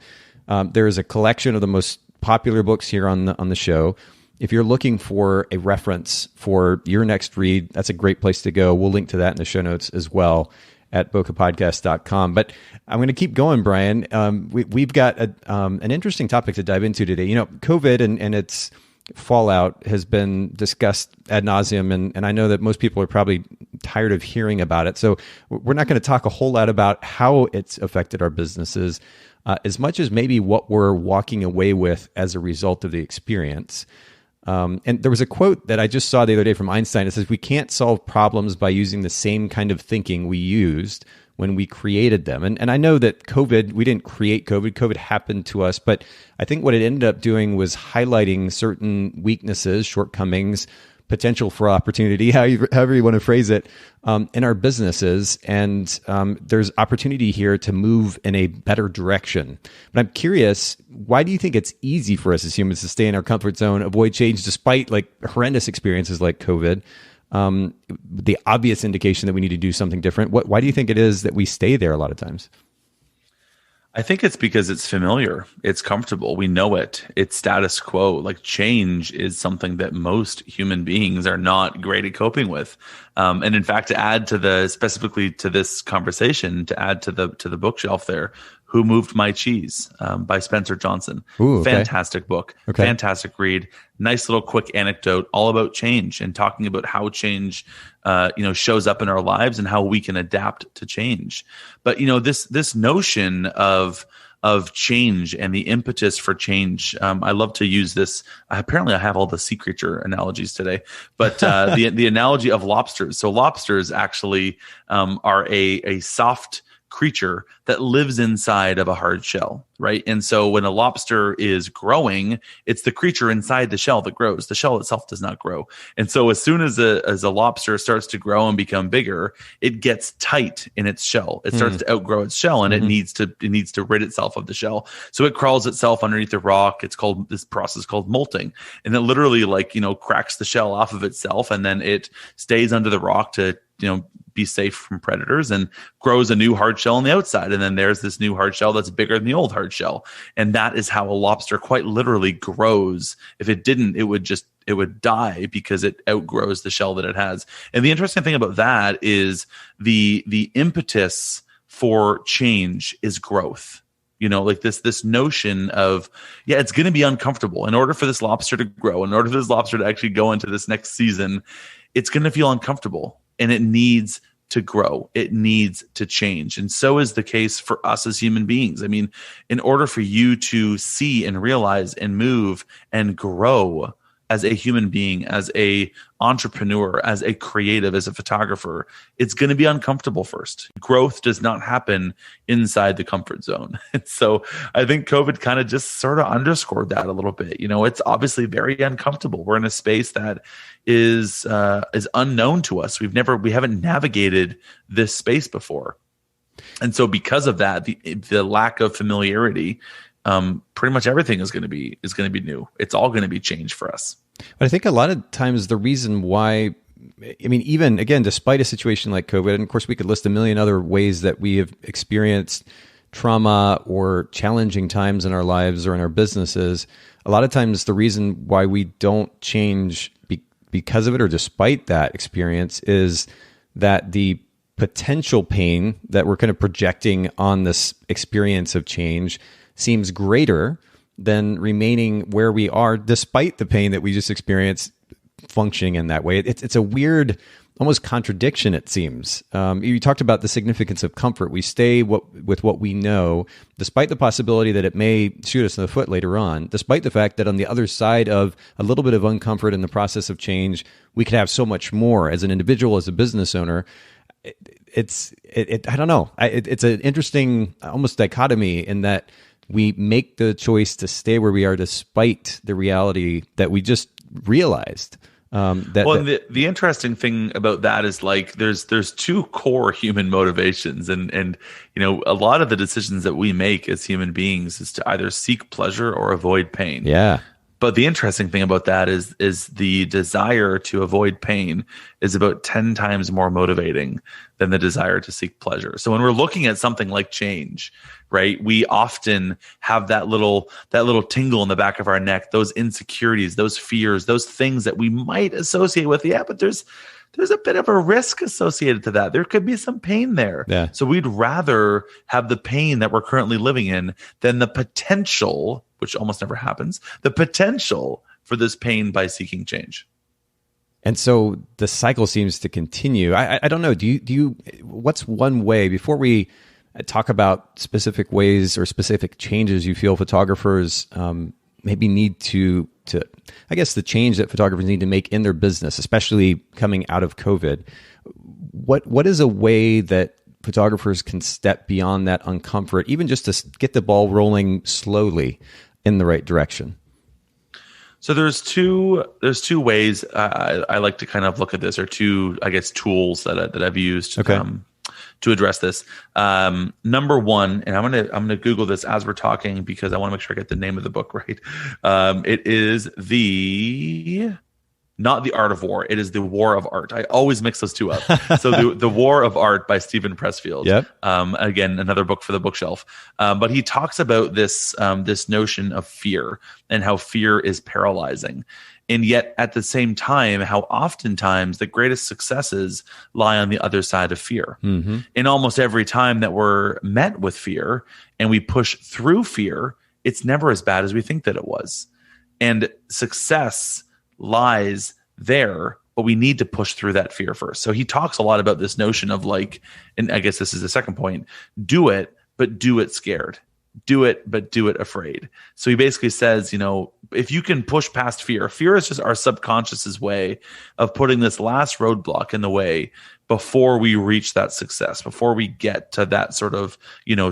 there is a collection of the most popular books here on the show. If you're looking for a reference for your next read, that's a great place to go. We'll link to that in the show notes as well at bokehpodcast.com. But I'm going to keep going, Bryan. We've got an interesting topic to dive into today. COVID and its fallout has been discussed ad nauseum, and I know that most people are probably tired of hearing about it. So we're not going to talk a whole lot about how it's affected our businesses, as much as maybe what we're walking away with as a result of the experience. And there was a quote that I just saw the other day from Einstein. It says, "We can't solve problems by using the same kind of thinking we used when we created them." And I know that we didn't create COVID. COVID happened to us. But I think what it ended up doing was highlighting certain weaknesses, shortcomings, potential for opportunity, however you want to phrase it, in our businesses. And there's opportunity here to move in a better direction. But I'm curious, why do you think it's easy for us as humans to stay in our comfort zone, avoid change, despite like horrendous experiences like COVID? The obvious indication that we need to do something different. Why do you think it is that we stay there a lot of times? I think it's because it's familiar. It's comfortable. We know it. It's status quo. Like change is something that most human beings are not great at coping with. And in fact, to add to specifically to this conversation, to add to the bookshelf there, Who Moved My Cheese by Spencer Johnson. Ooh, okay. Fantastic book. Okay. Fantastic read. Nice little quick anecdote all about change and talking about how change shows up in our lives and how we can adapt to change. But this notion of change and the impetus for change. I love to use this. Apparently, I have all the sea creature analogies today, but the analogy of lobsters. So lobsters actually are a soft creature that lives inside of a hard shell, right? And so when a lobster is growing, it's the creature inside the shell that grows. The shell itself does not grow. And so as soon as a lobster starts to grow and become bigger, it gets tight in its shell. It starts to outgrow its shell, and it needs to rid itself of the shell. So it crawls itself underneath the rock. This process called molting, and it literally cracks the shell off of itself, and then it stays under the rock to be safe from predators, and grows a new hard shell on the outside. And then there's this new hard shell that's bigger than the old hard shell. And that is how a lobster quite literally grows. If it didn't, it would die because it outgrows the shell that it has. And the interesting thing about that is the impetus for change is growth. This notion of, it's going to be uncomfortable. In order for this lobster to grow, in order for this lobster to actually go into this next season, it's going to feel uncomfortable. And it needs to grow. It needs to change. And so is the case for us as human beings. I mean, in order for you to see and realize and move and grow as a human being, as a entrepreneur, as a creative, as a photographer, it's going to be uncomfortable first. Growth does not happen inside the comfort zone. And so I think COVID kind of just sort of underscored that a little bit. It's obviously very uncomfortable. We're in a space that is unknown to us. We haven't navigated this space before. And so because of that, the lack of familiarity, pretty much everything is going to be new. It's all going to be change for us. But I think a lot of times the reason why, even again, despite a situation like COVID, and of course we could list a million other ways that we have experienced trauma or challenging times in our lives or in our businesses, a lot of times the reason why we don't change because of it or despite that experience is that the potential pain that we're kind of projecting on this experience of change seems greater than remaining where we are despite the pain that we just experienced functioning in that way. It's a weird, almost contradiction, it seems. You talked about the significance of comfort. We stay with what we know, despite the possibility that it may shoot us in the foot later on, despite the fact that on the other side of a little bit of uncomfort in the process of change, we could have so much more as an individual, as a business owner. I don't know. It's an interesting almost dichotomy in that we make the choice to stay where we are despite the reality that we just realized. The interesting thing about that is like there's two core human motivations, and a lot of the decisions that we make as human beings is to either seek pleasure or avoid pain. Yeah. But the interesting thing about that is the desire to avoid pain is about 10 times more motivating than the desire to seek pleasure. So when we're looking at something like change, right, we often have that little tingle in the back of our neck, those insecurities, those fears, those things that we might associate with, but there's a bit of a risk associated to that. There could be some pain there. Yeah. So we'd rather have the pain that we're currently living in than the potential, which almost never happens, the potential for this pain by seeking change. And so the cycle seems to continue. I don't know. Do you? What's one way, before we talk about specific ways or specific changes you feel photographers maybe need to, I guess, the change that photographers need to make in their business, especially coming out of COVID? What is a way that photographers can step beyond that uncomfort, even just to get the ball rolling slowly in the right direction? So there's two ways I like to kind of look at this, or two, I guess, tools that I've used to address this. Number one, and I'm gonna Google this as we're talking because I want to make sure I get the name of the book right. It is not The Art of War. It is The War of Art. I always mix those two up. So the War of Art by Stephen Pressfield. Yep. Again, another book for the bookshelf. But he talks about this notion of fear and how fear is paralyzing. And yet at the same time, how oftentimes the greatest successes lie on the other side of fear. Mm-hmm. And almost every time that we're met with fear and we push through fear, it's never as bad as we think that it was. And success lies there, but we need to push through that fear first. So he talks a lot about this notion of like, and I guess this is the second point, do it, but do it scared. Do it, but do it afraid. So he basically says, if you can push past fear is just our subconscious's way of putting this last roadblock in the way before we reach that success, before we get to that sort of,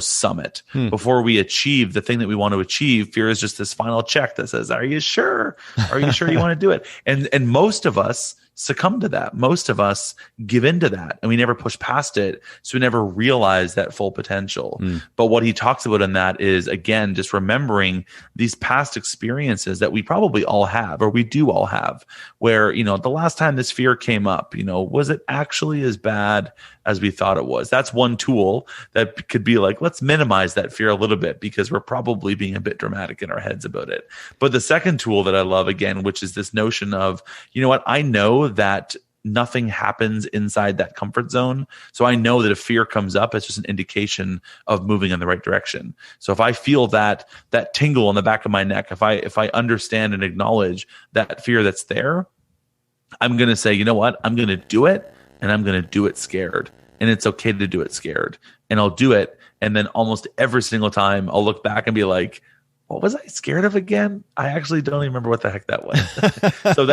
summit, before we achieve the thing that we want to achieve. Fear is just this final check that says, are you sure? Are you sure you want to do it? And most of us succumb to that. Most of us give into that and we never push past it. So we never realize that full potential. But what he talks about in that is, again, just remembering these past experiences that we probably all have, or we do all have, where, the last time this fear came up, was it actually as bad as we thought it was? That's one tool that could be like, let's minimize that fear a little bit because we're probably being a bit dramatic in our heads about it. But the second tool that I love, again, which is this notion of, I know that nothing happens inside that comfort zone. So I know that if fear comes up, it's just an indication of moving in the right direction. So if I feel that tingle in the back of my neck, if I understand and acknowledge that fear that's there, I'm going to say, you know what? I'm going to do it, and I'm going to do it scared. And it's okay to do it scared. And I'll do it. And then almost every single time I'll look back and be like, what was I scared of again? I actually don't even remember what the heck that was. So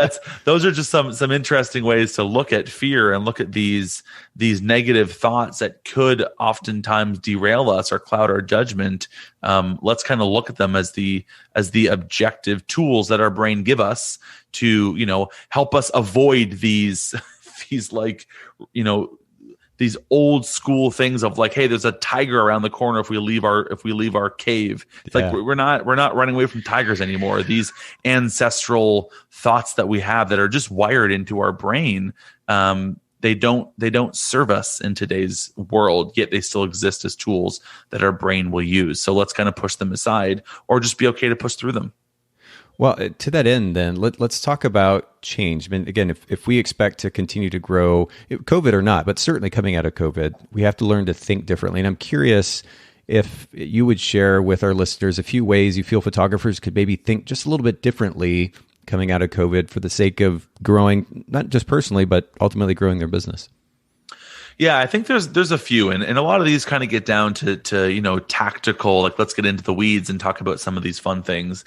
those are just some interesting ways to look at fear and look at these negative thoughts that could oftentimes derail us or cloud our judgment. Let's kind of look at them as the objective tools that our brain give us to, help us avoid these these old school things of like, hey, there's a tiger around the corner if we leave our cave. It's like we're not running away from tigers anymore. These ancestral thoughts that we have that are just wired into our brain, they don't serve us in today's world, yet they still exist as tools that our brain will use. So let's kind of push them aside, or just be okay to push through them. Well, to that end, then, let's talk about change. I mean, again, if we expect to continue to grow, COVID or not, but certainly coming out of COVID, we have to learn to think differently. And I'm curious if you would share with our listeners a few ways you feel photographers could maybe think just a little bit differently coming out of COVID for the sake of growing, not just personally, but ultimately growing their business. Yeah, I think there's a few, and a lot of these kind of get down to tactical. Like, let's get into the weeds and talk about some of these fun things.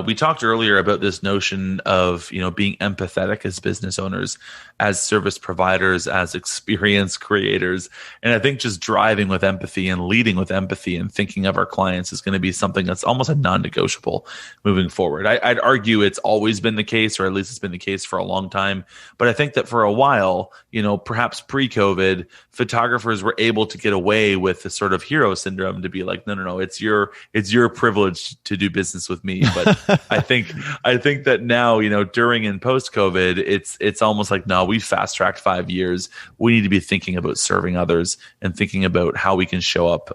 We talked earlier about this notion of being empathetic as business owners, as service providers, as experience creators, and I think just driving with empathy and leading with empathy and thinking of our clients is going to be something that's almost a non-negotiable moving forward. I'd argue it's always been the case, or at least it's been the case for a long time. But I think that for a while, perhaps pre-COVID, photographers were able to get away with the sort of hero syndrome, to be like, no, it's your privilege to do business with me. But I think that now, during and post COVID, it's almost like, no, we fast tracked 5 years. We need to be thinking about serving others and thinking about how we can show up,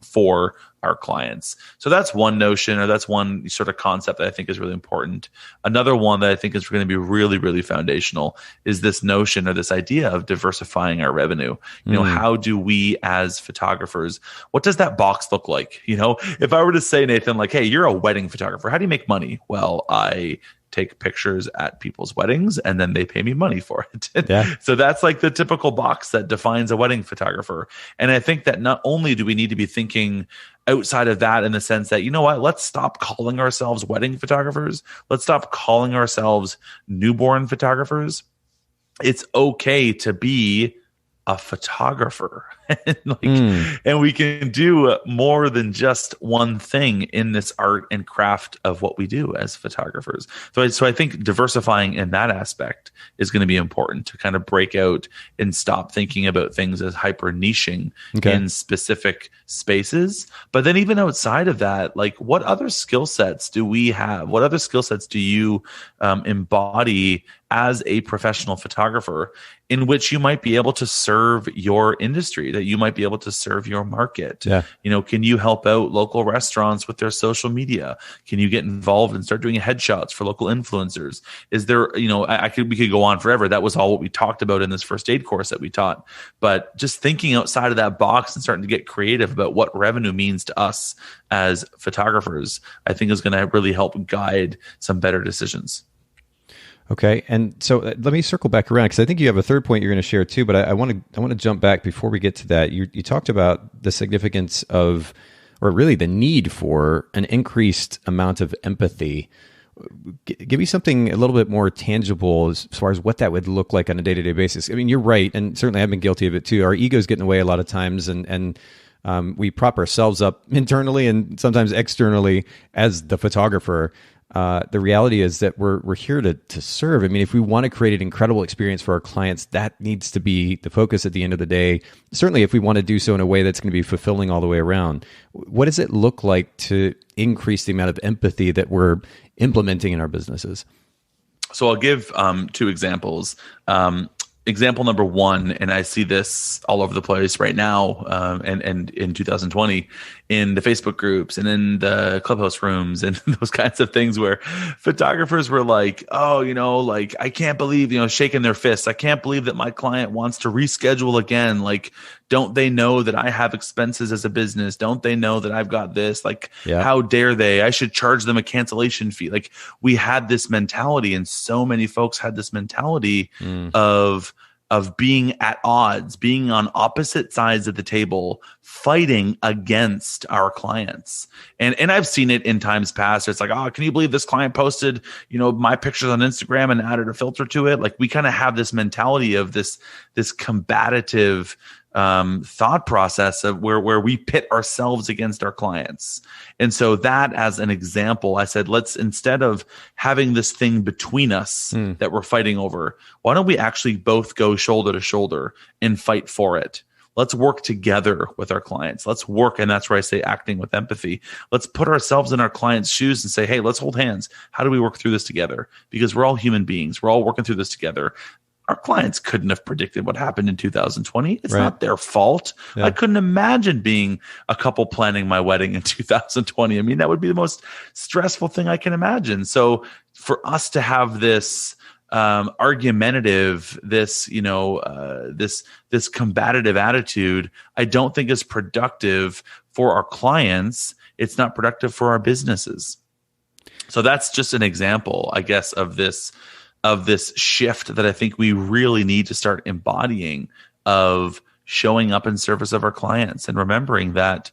for our clients. So that's one notion, or that's one sort of concept that I think is really important. Another one that I think is going to be really, really foundational is this notion, or this idea of diversifying our revenue. How do we as photographers, what does that box look like? If I were to say, Nathan, like, hey, you're a wedding photographer, how do you make money? Well, I take pictures at people's weddings and then they pay me money for it. Yeah. So that's like the typical box that defines a wedding photographer. And I think that not only do we need to be thinking outside of that, in the sense that, let's stop calling ourselves wedding photographers. Let's stop calling ourselves newborn photographers. It's okay to be a photographer. And we can do more than just one thing in this art and craft of what we do as photographers. So I think diversifying in that aspect is going to be important, to kind of break out and stop thinking about things as hyper niching in specific spaces. But then even outside of that, like, what other skill sets do we have? What other skill sets do you embody as a professional photographer, in which you might be able to serve your industry, that you might be able to serve your market? Yeah. Can you help out local restaurants with their social media? Can you get involved and start doing headshots for local influencers? Is there, we could go on forever. That was all what we talked about in this first aid course that we taught. But just thinking outside of that box and starting to get creative about what revenue means to us as photographers, I think is going to really help guide some better decisions. Okay, and so let me circle back around, because I think you have a third point you're going to share too. But I want to jump back before we get to that. You talked about the significance of, or really the need for, an increased amount of empathy. Give me something a little bit more tangible as far as what that would look like on a day-to-day basis. I mean, you're right, and certainly I've been guilty of it too. Our egos get in the way a lot of times, and we prop ourselves up internally and sometimes externally as the photographer. The reality is that we're here to serve. I mean, if we want to create an incredible experience for our clients, that needs to be the focus at the end of the day. Certainly, if we want to do so in a way that's going to be fulfilling all the way around. What does it look like to increase the amount of empathy that we're implementing in our businesses? So I'll give 2 examples. Example number one, and I see this all over the place right now, and in 2020, in the Facebook groups and in the Clubhouse rooms and those kinds of things, where photographers were like, oh, like, I can't believe, shaking their fists. I can't believe that my client wants to reschedule again. Like, don't they know that I have expenses as a business? Don't they know that I've got this? Like, How dare they? I should charge them a cancellation fee. Like, we had this mentality, and so many folks had this mentality of being at odds, being on opposite sides of the table, fighting against our clients. And I've seen it in times past. It's like, oh, can you believe this client posted, my pictures on Instagram and added a filter to it? Like, we kind of have this mentality of this combative thought process of where we pit ourselves against our clients. And so that, as an example, I said, let's, instead of having this thing between us that we're fighting over, why don't we actually both go shoulder to shoulder and fight for it? Let's work together with our clients. Let's work. And that's where I say acting with empathy. Let's put ourselves in our clients' shoes and say, hey, let's hold hands. How do we work through this together? Because we're all human beings. We're all working through this together. Our clients couldn't have predicted what happened in 2020. It's not their fault. Yeah. I couldn't imagine being a couple planning my wedding in 2020. I mean, that would be the most stressful thing I can imagine. So for us to have this argumentative, this combative attitude, I don't think is productive for our clients. It's not productive for our businesses. So that's just an example, I guess, of this shift that I think we really need to start embodying of showing up in service of our clients and remembering that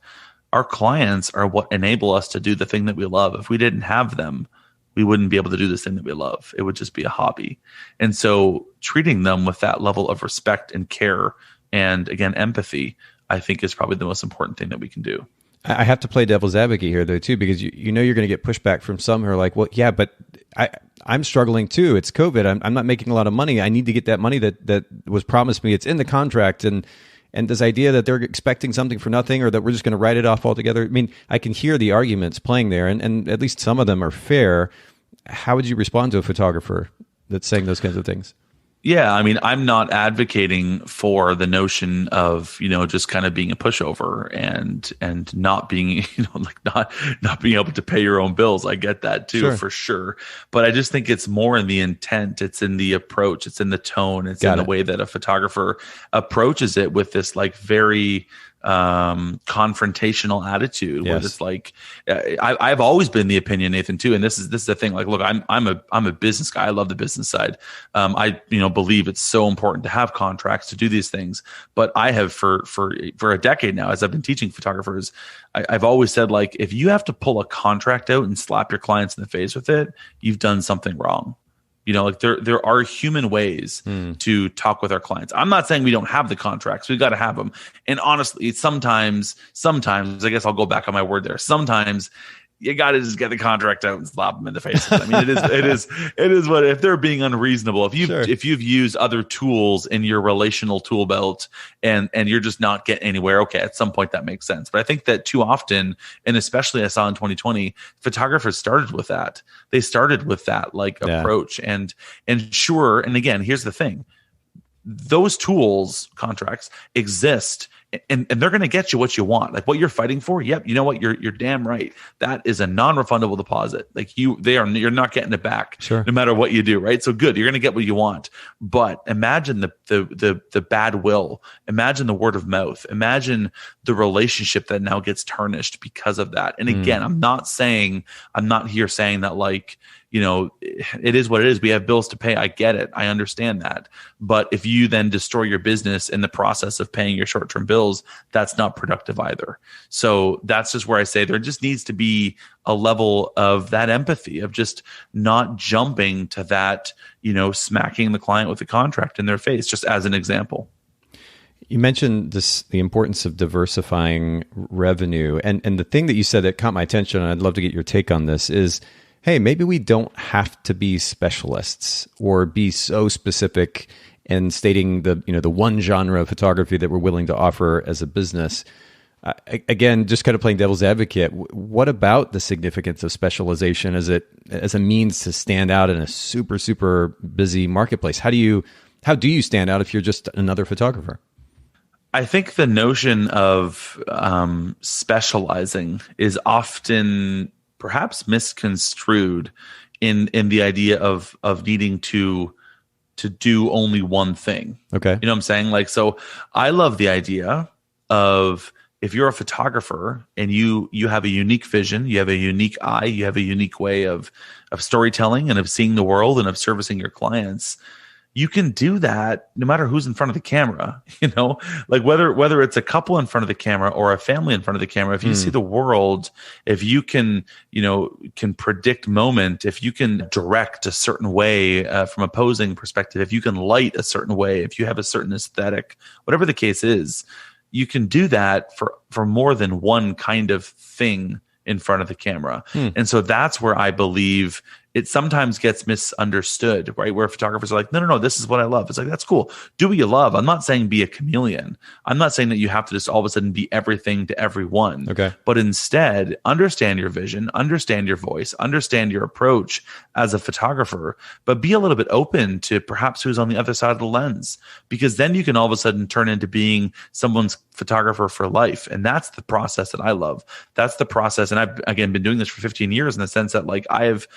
our clients are what enable us to do the thing that we love. If we didn't have them, we wouldn't be able to do this thing that we love. It would just be a hobby. And so treating them with that level of respect and care and, again, empathy, I think is probably the most important thing that we can do. I have to play devil's advocate here, though, too, because you know you're going to get pushback from some who are like, well, yeah, but I'm struggling too. It's COVID. I'm not making a lot of money. I need to get that money that was promised me. It's in the contract. And this idea that they're expecting something for nothing or that we're just going to write it off altogether. I mean, I can hear the arguments playing there, and at least some of them are fair. How would you respond to a photographer that's saying those kinds of things? Yeah, I mean, I'm not advocating for the notion of, just kind of being a pushover and not being, not being able to pay your own bills. I get that too, Sure. for sure. But I just think it's more in the intent, it's in the approach, it's in the tone, it's in the way that a photographer approaches it with this very confrontational attitude. Where it's like, I've always been the opinion, Nathan, too, and this is the thing. Like, look, I'm a business guy. I love the business side. I believe it's so important to have contracts to do these things. But I have for a decade now, as I've been teaching photographers, I've always said, like, if you have to pull a contract out and slap your clients in the face with it, you've done something wrong. There are human ways to talk with our clients. I'm not saying we don't have the contracts. We've got to have them. And honestly, sometimes, I guess I'll go back on my word there. Sometimes you got to just get the contract out and slap them in the face. I mean, it is what, if they're being unreasonable, if you've used other tools in your relational tool belt and you're just not getting anywhere, okay, at some point that makes sense. But I think that too often, and especially I saw in 2020, photographers started with that. They started with that approach and sure. And again, here's the thing. Those tools, contracts, exist and they're going to get you what you want, like what you're fighting for. Yep. You know what? You're damn right. That is a non-refundable deposit. Like you're not getting it back, sure, no matter what you do. Right. So good. You're going to get what you want. But imagine the bad will. Imagine the word of mouth. Imagine the relationship that now gets tarnished because of that. And again, I'm not here saying that it is what it is. We have bills to pay. I get it. I understand that. But if you then destroy your business in the process of paying your short-term bills, that's not productive either. So that's just where I say there just needs to be a level of that empathy, of just not jumping to that, smacking the client with a contract in their face, just as an example. You mentioned the importance of diversifying revenue. And the thing that you said that caught my attention, and I'd love to get your take on this, is hey, maybe we don't have to be specialists or be so specific in stating the one genre of photography that we're willing to offer as a business. Again, just kind of playing devil's advocate, what about the significance of specialization as a means to stand out in a super, super busy marketplace? How do you stand out if you're just another photographer? I think the notion of specializing is often perhaps misconstrued in the idea of needing to do only one thing. Okay. You know what I'm saying? So I love the idea of, if you're a photographer and you have a unique vision, you have a unique eye, you have a unique way of storytelling and of seeing the world and of servicing your clients, you can do that no matter who's in front of the camera, whether it's a couple in front of the camera or a family in front of the camera. If you see the world, if you can predict moment, if you can direct a certain way from a posing perspective, if you can light a certain way, if you have a certain aesthetic, whatever the case is, you can do that for more than one kind of thing in front of the camera. And so that's where I believe it sometimes gets misunderstood, right? Where photographers are like, no, this is what I love. It's like, that's cool. Do what you love. I'm not saying be a chameleon. I'm not saying that you have to just all of a sudden be everything to everyone. Okay. But instead, understand your vision, understand your voice, understand your approach as a photographer, but be a little bit open to perhaps who's on the other side of the lens, because then you can all of a sudden turn into being someone's photographer for life. And that's the process that I love. That's the process. And I've, again, been doing this for 15 years in the sense that I've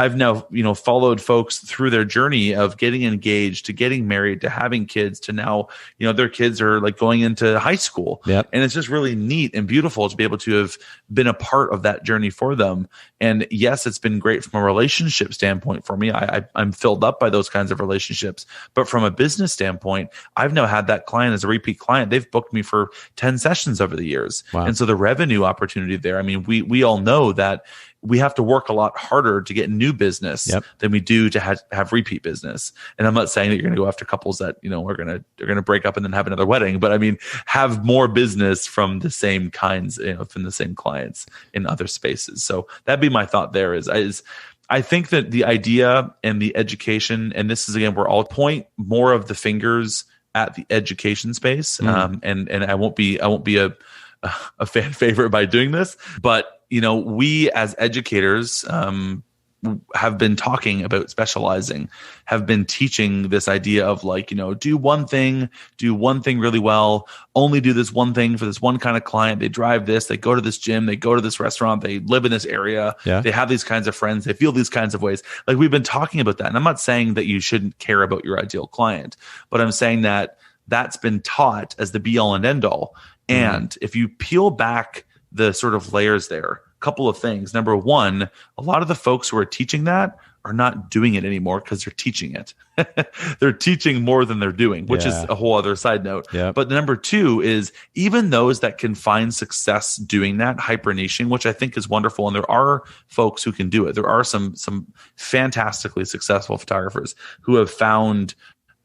I've now, followed folks through their journey of getting engaged to getting married to having kids to now, their kids are like going into high school. Yep. And it's just really neat and beautiful to be able to have been a part of that journey for them. And yes, it's been great from a relationship standpoint for me. I'm filled up by those kinds of relationships. But from a business standpoint, I've now had that client as a repeat client. They've booked me for 10 sessions over the years. Wow. And so the revenue opportunity there, I mean, we all know that we have to work a lot harder to get new business than we do to have repeat business. And I'm not saying that you're going to go after couples that, they're going to break up and then have another wedding, but I mean, have more business from the same kinds, from the same clients in other spaces. So that'd be my thought there is I think that the idea and the education, and this is again, where I'll point more of the fingers at the education space. And I won't be a fan favorite by doing this, but we as educators have been talking about specializing, have been teaching this idea of like, do one thing really well, only do this one thing for this one kind of client. They drive this, they go to this gym, they go to this restaurant, they live in this area, they have these kinds of friends, they feel these kinds of ways. Like we've been talking about that. And I'm not saying that you shouldn't care about your ideal client, but I'm saying that that's been taught as the be all and end all. And if you peel back the sort of layers there, a couple of things. Number one, a lot of the folks who are teaching that are not doing it anymore because they're teaching it. They're teaching more than they're doing, which is a whole other side note. But number two is even those that can find success doing that, hyper niching, which I think is wonderful. And there are folks who can do it. There are some fantastically successful photographers who have found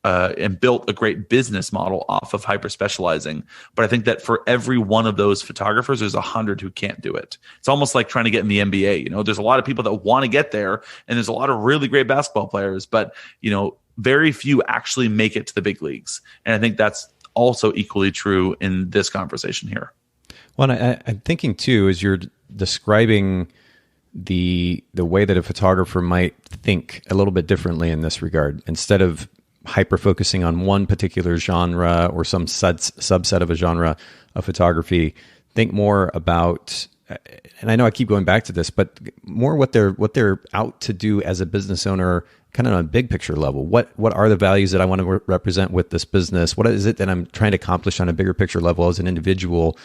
and built a great business model off of hyper specializing. But I think that for every one of those photographers, there's 100 who can't do it. It's almost like trying to get in the NBA. There's a lot of people that want to get there, and there's a lot of really great basketball players, but very few actually make it to the big leagues. And I think that's also equally true in this conversation here. Well, I'm thinking too, as you're describing the way that a photographer might think a little bit differently in this regard, instead of hyper focusing on one particular genre or some subset of a genre of photography, think more about, and I know I keep going back to this, but more what they're out to do as a business owner, kind of on a big picture level. What are the values that I want to represent with this business? What is it that I'm trying to accomplish on a bigger picture level as an individual?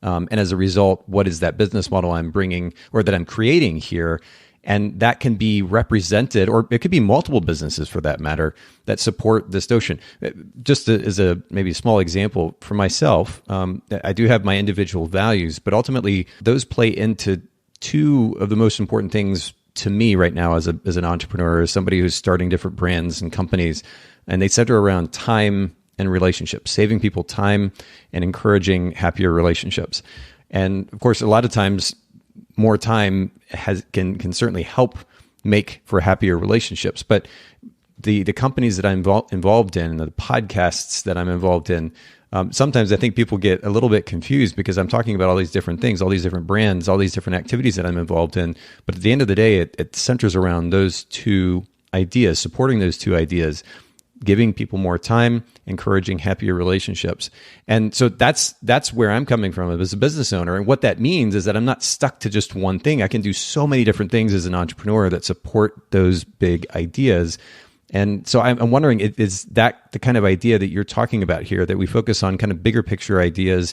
And as a result, what is that business model I'm bringing or that I'm creating here? And that can be represented, or it could be multiple businesses for that matter, that support this notion. Just as a maybe a small example for myself, I do have my individual values, but ultimately those play into two of the most important things to me right now as an entrepreneur, as somebody who's starting different brands and companies, and they center around time and relationships, saving people time and encouraging happier relationships. And of course, a lot of times, more time can certainly help make for happier relationships. But the companies that I'm involved in, the podcasts that I'm involved in, sometimes I think people get a little bit confused because I'm talking about all these different things, all these different brands, all these different activities that I'm involved in. But at the end of the day, it centers around those two ideas, supporting those two ideas, giving people more time, encouraging happier relationships. And so that's where I'm coming from as a business owner. And what that means is that I'm not stuck to just one thing. I can do so many different things as an entrepreneur that support those big ideas. And so I'm wondering, is that the kind of idea that you're talking about here, that we focus on kind of bigger picture ideas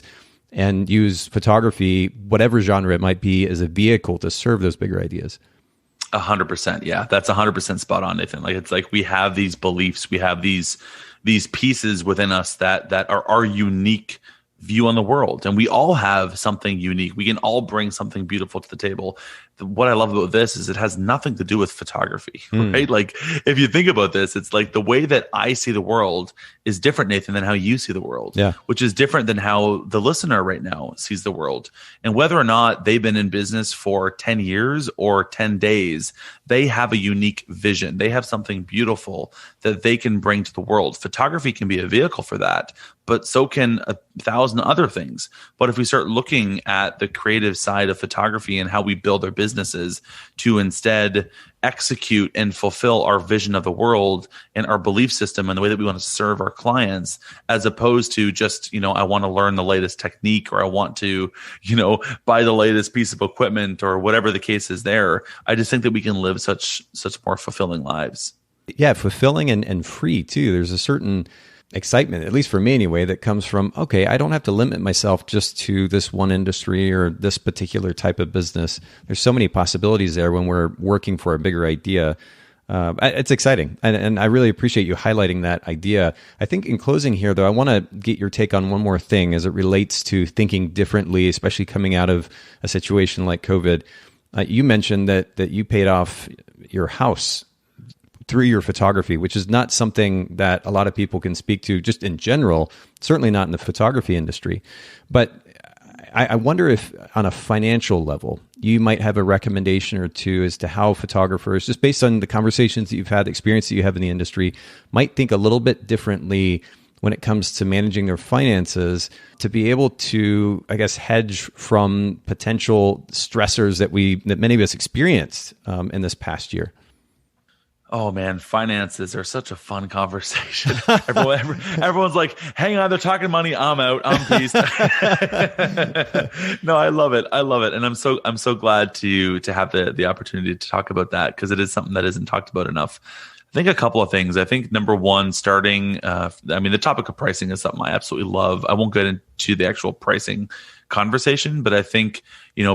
and use photography, whatever genre it might be, as a vehicle to serve those bigger ideas? 100%. Yeah, that's 100% spot on, Nathan. Like, it's like we have these beliefs, we have these pieces within us that are our unique view on the world, and we all have something unique. We can all bring something beautiful to the table. What I love about this is it has nothing to do with photography, right? Like, if you think about this, it's like the way that I see the world is different, Nathan, than how you see the world, which is different than how the listener right now sees the world. And whether or not they've been in business for 10 years or 10 days, they have a unique vision. They have something beautiful that they can bring to the world. Photography can be a vehicle for that, but so can 1,000 other things. But if we start looking at the creative side of photography and how we build our businesses to instead execute and fulfill our vision of the world and our belief system and the way that we want to serve our clients, as opposed to just, I want to learn the latest technique, or I want to, buy the latest piece of equipment, or whatever the case is there. I just think that we can live such more fulfilling lives. Yeah, fulfilling and free too. There's a certain excitement, at least for me anyway, that comes from, okay, I don't have to limit myself just to this one industry or this particular type of business. There's so many possibilities there when we're working for a bigger idea. It's exciting. And I really appreciate you highlighting that idea. I think in closing here, though, I want to get your take on one more thing as it relates to thinking differently, especially coming out of a situation like COVID. You mentioned that you paid off your house through your photography, which is not something that a lot of people can speak to just in general, certainly not in the photography industry. But I wonder if on a financial level, you might have a recommendation or two as to how photographers, just based on the conversations that you've had, the experience that you have in the industry, might think a little bit differently when it comes to managing their finances to be able to, I guess, hedge from potential stressors that many of us experienced in this past year. Oh man, finances are such a fun conversation. Everyone's like, hang on, they're talking money. I'm out. I'm peace. No, I love it. And I'm so glad to have the opportunity to talk about that, because it is something that isn't talked about enough. I think a couple of things. I think number one, the topic of pricing is something I absolutely love. I won't get into the actual pricing conversation, but I think,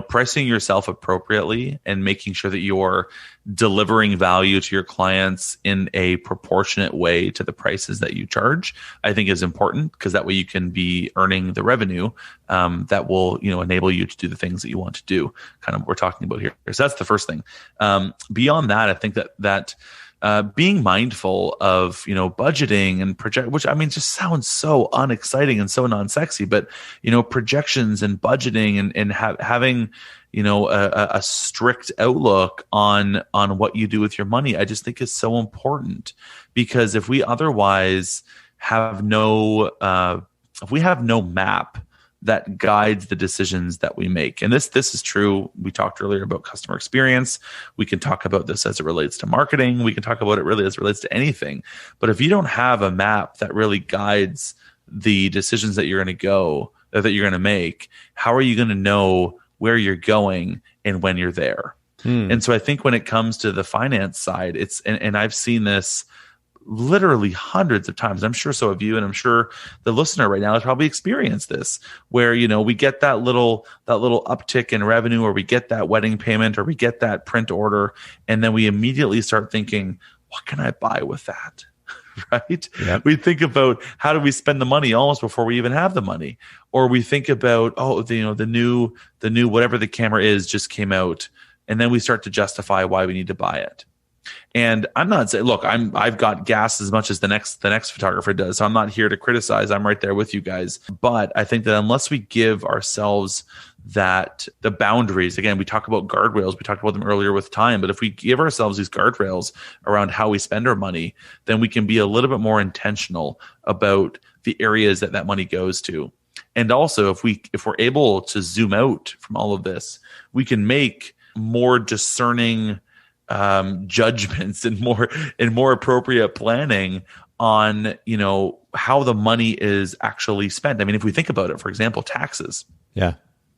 pricing yourself appropriately and making sure that you're delivering value to your clients in a proportionate way to the prices that you charge, I think is important, because that way you can be earning the revenue that will, enable you to do the things that you want to do, kind of what we're talking about here. So that's the first thing. Beyond that, I think that being mindful of, budgeting and project, which just sounds so unexciting and so non-sexy, but, projections and budgeting and having, a strict outlook on what you do with your money, I just think is so important, because if we otherwise have if we have no map that guides the decisions that we make. And this is true. We talked earlier about customer experience. We can talk about this as it relates to marketing. We can talk about it really as it relates to anything. But if you don't have a map that really guides the decisions that you're going to make, how are you going to know where you're going and when you're there? And so I think when it comes to the finance side, and I've seen this literally hundreds of times. I'm sure so have you, and I'm sure the listener right now has probably experienced this, where we get that little uptick in revenue, or we get that wedding payment, or we get that print order, and then we immediately start thinking, what can I buy with that? Right? Yep. We think about how do we spend the money almost before we even have the money, or we think about the new whatever the camera is just came out, and then we start to justify why we need to buy it. And I'm not saying, look, I've got gas as much as the next photographer does. So I'm not here to criticize. I'm right there with you guys. But I think that unless we give ourselves the boundaries, again, we talk about guardrails. We talked about them earlier with time. But if we give ourselves these guardrails around how we spend our money, then we can be a little bit more intentional about the areas that money goes to. And also, if we're able to zoom out from all of this, we can make more discerning judgments and more appropriate planning on how the money is actually spent. If we think about it, for example, taxes. Yeah.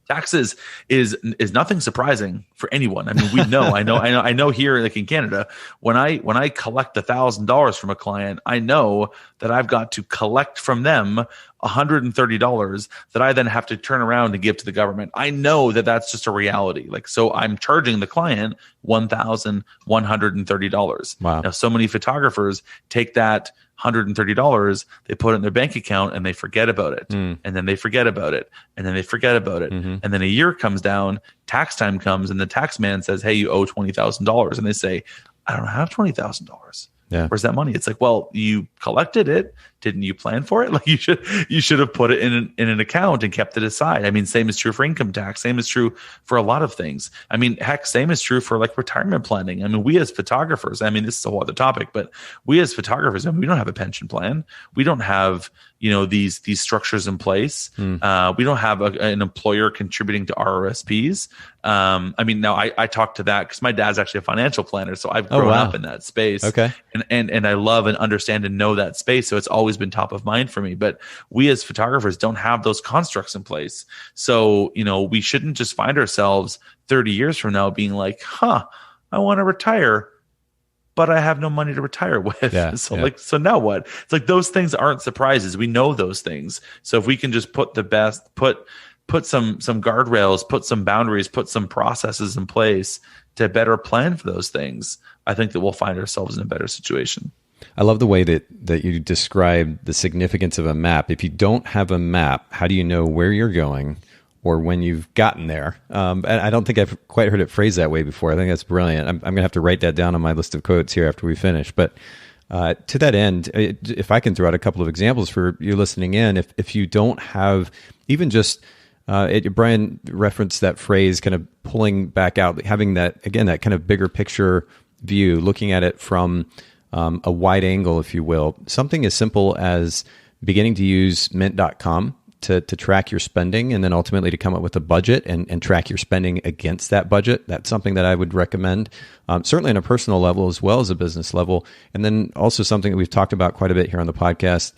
Taxes is nothing surprising for anyone. We know. I know here, like in Canada, when I collect $1,000 from a client, I know that I've got to collect from them $130 that I then have to turn around and give to the government. I know that that's just a reality. So I'm charging the client $1,130. Wow. Now, so many photographers take that $130, they put it in their bank account and they forget about it. And then they forget about it. And then they forget about it. Mm-hmm. And then a year comes down, tax time comes, and the tax man says, hey, you owe $20,000. And they say, I don't have $20,000. Yeah. Where's that money? It's like, well, you collected it didn't you plan for it? Like you should have put it in an account and kept it aside. I mean, same is true for income tax. Same is true for a lot of things. I mean, heck, same is true for like retirement planning. I mean, we as photographers, I mean, this is a whole other topic, but we as photographers, I mean, we don't have a pension plan. We don't have, these structures in place. We don't have an employer contributing to RRSPs. I mean, now I talk to that because my dad's actually a financial planner, so I've grown up in that space. Okay, and I love and understand and know that space, so it's always been top of mind for me. But we as photographers don't have those constructs in place, so we shouldn't just find ourselves 30 years from now being like, I want to retire, but I have no money to retire with. So now what? It's like those things aren't surprises. We know those things. So if we can just put some guardrails, put some boundaries, put some processes in place to better plan for those things, I think that we'll find ourselves in a better situation. I love the way that you describe the significance of a map. If you don't have a map, how do you know where you're going or when you've gotten there? And I don't think I've quite heard it phrased that way before. I think that's brilliant. I'm going to have to write that down on my list of quotes here after we finish. But to that end, if I can throw out a couple of examples for you listening in, if you don't have even just, Bryan referenced that phrase, kind of pulling back out, having that kind of bigger picture view, looking at it from a wide angle, if you will. Something as simple as beginning to use mint.com to track your spending and then ultimately to come up with a budget and track your spending against that budget. That's something that I would recommend, certainly on a personal level as well as a business level. And then also something that we've talked about quite a bit here on the podcast,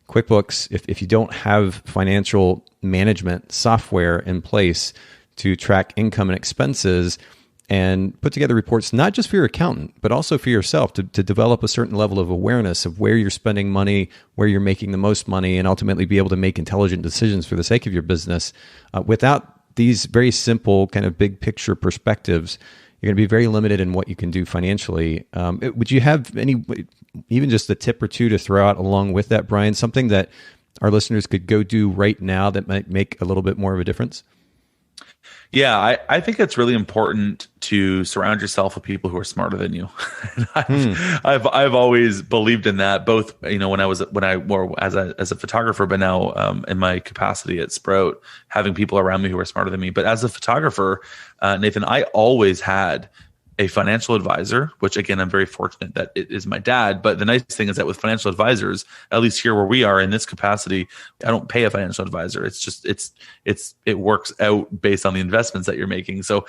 QuickBooks. If you don't have financial management software in place to track income and expenses and put together reports, not just for your accountant, but also for yourself to develop a certain level of awareness of where you're spending money, where you're making the most money, and ultimately be able to make intelligent decisions for the sake of your business. Without these very simple kind of big picture perspectives, you're going to be very limited in what you can do financially. Would you have even just a tip or two to throw out along with that, Bryan, something that our listeners could go do right now that might make a little bit more of a difference? Yeah, I think it's really important to surround yourself with people who are smarter than you. I've always believed in that, both when I more as a photographer, but now in my capacity at Sprout, having people around me who are smarter than me. But as a photographer, Nathan, I always had a financial advisor, which again, I'm very fortunate that it is my dad. But the nice thing is that with financial advisors, at least here where we are in this capacity, I don't pay a financial advisor. It's just, it works out based on the investments that you're making. So,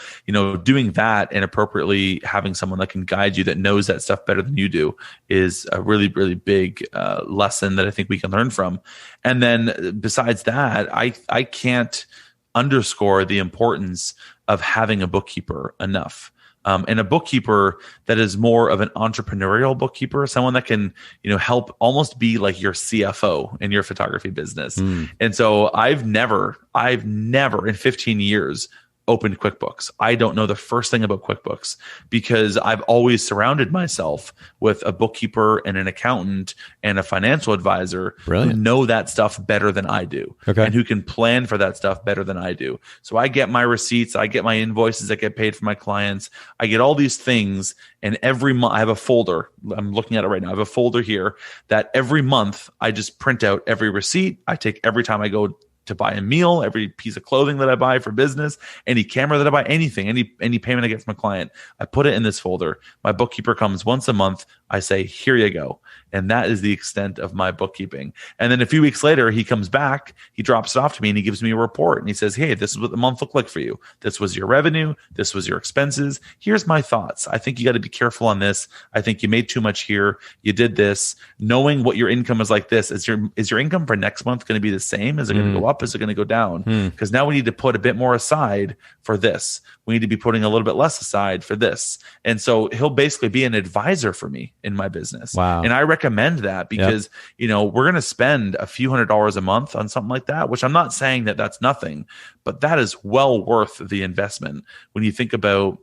doing that and appropriately having someone that can guide you, that knows that stuff better than you do, is a really, really big lesson that I think we can learn from. And then besides that, I can't underscore the importance of having a bookkeeper enough. And a bookkeeper that is more of an entrepreneurial bookkeeper, someone that can, help almost be like your CFO in your photography business. And so I've never in 15 years opened QuickBooks. I don't know the first thing about QuickBooks because I've always surrounded myself with a bookkeeper and an accountant and a financial advisor who know that stuff better than I do, and who can plan for that stuff better than I do. So I get my receipts, I get my invoices that get paid for my clients, I get all these things, and every month I have a folder. I'm looking at it right now. I have a folder here that every month I just print out every receipt. I take every time I go to buy a meal, every piece of clothing that I buy for business, any camera that I buy, anything, any payment I get from a client, I put it in this folder. My bookkeeper comes once a month. I say, here you go. And that is the extent of my bookkeeping. And then a few weeks later, he comes back, he drops it off to me and he gives me a report. And he says, hey, this is what the month looked like for you. This was your revenue. This was your expenses. Here's my thoughts. I think you got to be careful on this. I think you made too much here. You did this. Knowing what your income is like this, is your income for next month going to be the same? Is it going to go up? Is it going to go down? Because now we need to put a bit more aside for this. We need to be putting a little bit less aside for this. And so he'll basically be an advisor for me in my business. Wow. And I recommend that because, we're going to spend a few $100s a month on something like that, which I'm not saying that that's nothing, but that is well worth the investment. When you think about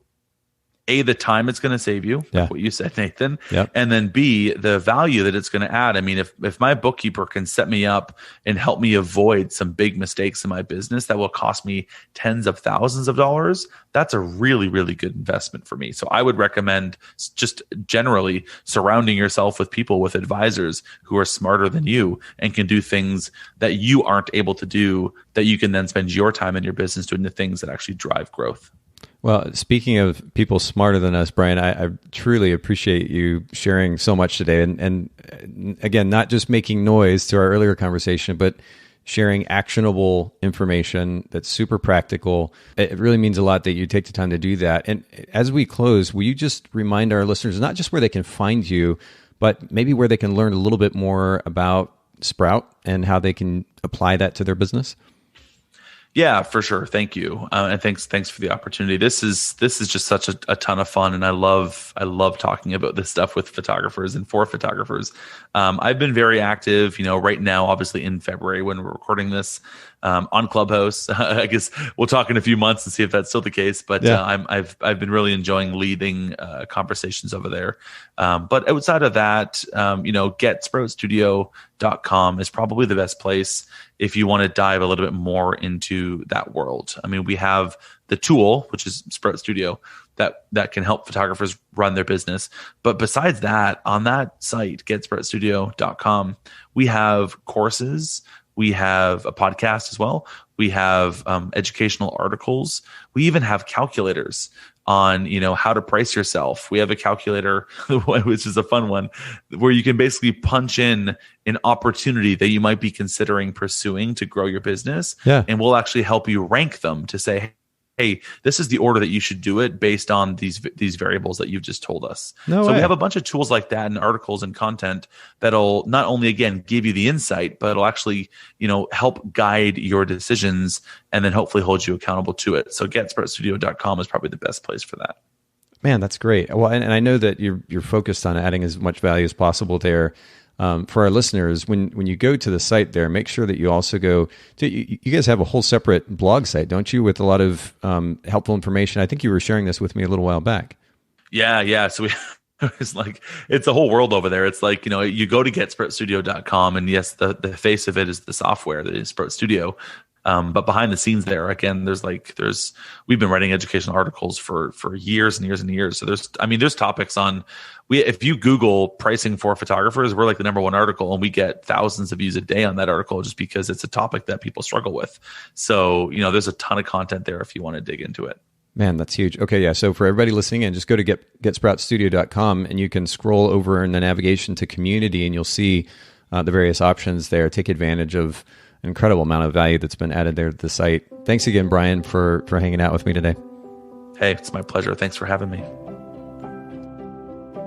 A, the time it's going to save you, like what you said, Nathan, and then B, the value that it's going to add. I mean, if my bookkeeper can set me up and help me avoid some big mistakes in my business that will cost me tens of thousands of dollars, that's a really, really good investment for me. So I would recommend just generally surrounding yourself with people, with advisors who are smarter than you and can do things that you aren't able to do, that you can then spend your time in your business doing the things that actually drive growth. Well, speaking of people smarter than us, Bryan, I truly appreciate you sharing so much today. And again, not just making noise to our earlier conversation, but sharing actionable information that's super practical. It really means a lot that you take the time to do that. And as we close, will you just remind our listeners not just where they can find you, but maybe where they can learn a little bit more about Sprout and how they can apply that to their business? Yeah, for sure. Thank you, and thanks for the opportunity. This is just such a ton of fun, and I love talking about this stuff with photographers and for photographers. I've been very active, right now, obviously in February when we're recording this, on Clubhouse. I guess we'll talk in a few months and see if that's still the case. But I've been really enjoying leading conversations over there. But outside of that, GetSproutStudio.com is probably the best place if you want to dive a little bit more into that world. I mean, we have the tool, which is Sprout Studio, that can help photographers run their business. But besides that, on that site, GetSproutStudio.com, we have courses. We have a podcast as well. We have educational articles. We even have calculators on, how to price yourself. We have a calculator, which is a fun one, where you can basically punch in an opportunity that you might be considering pursuing to grow your business. Yeah. And we'll actually help you rank them to say, hey, this is the order that you should do it based on these variables that you've just told us. So we have a bunch of tools like that and articles and content that'll not only, again, give you the insight, but it'll actually, help guide your decisions and then hopefully hold you accountable to it. So GetSproutStudio.com is probably the best place for that. Man, that's great. Well, and I know that you're focused on adding as much value as possible there. For our listeners, when you go to the site there, make sure that you also go to, you guys have a whole separate blog site, don't you, with a lot of helpful information. I think you were sharing this with me a little while back. Yeah. So it's a whole world over there. It's like, you go to GetSproutStudio.com, and yes, the face of it is the software that is Sprout Studio. But behind the scenes there, again, we've been writing educational articles for years and years and years. So there's topics on, if you Google pricing for photographers, we're like the number one article, and we get thousands of views a day on that article just because it's a topic that people struggle with. So, there's a ton of content there if you want to dig into it. Man, that's huge. Okay, yeah. So for everybody listening in, just go to GetSproutStudio.com, and you can scroll over in the navigation to community, and you'll see the various options there. Take advantage of an incredible amount of value that's been added there to the site. Thanks again, Bryan, for hanging out with me today. Hey, it's my pleasure. Thanks for having me.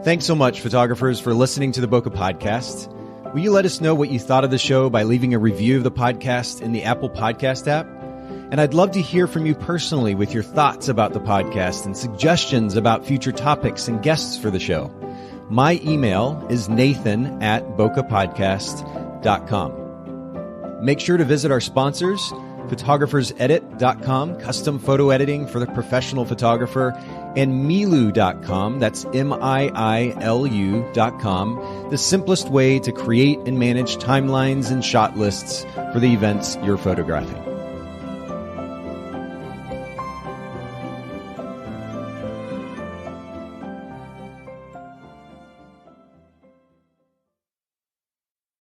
Thanks so much, photographers, for listening to the Bokeh Podcast. Will you let us know what you thought of the show by leaving a review of the podcast in the Apple Podcast app? And I'd love to hear from you personally with your thoughts about the podcast and suggestions about future topics and guests for the show. My email is nathan@bokehpodcast.com. Make sure to visit our sponsors, photographersedit.com, custom photo editing for the professional photographer, and miilu.com, that's miilu.com, the simplest way to create and manage timelines and shot lists for the events you're photographing.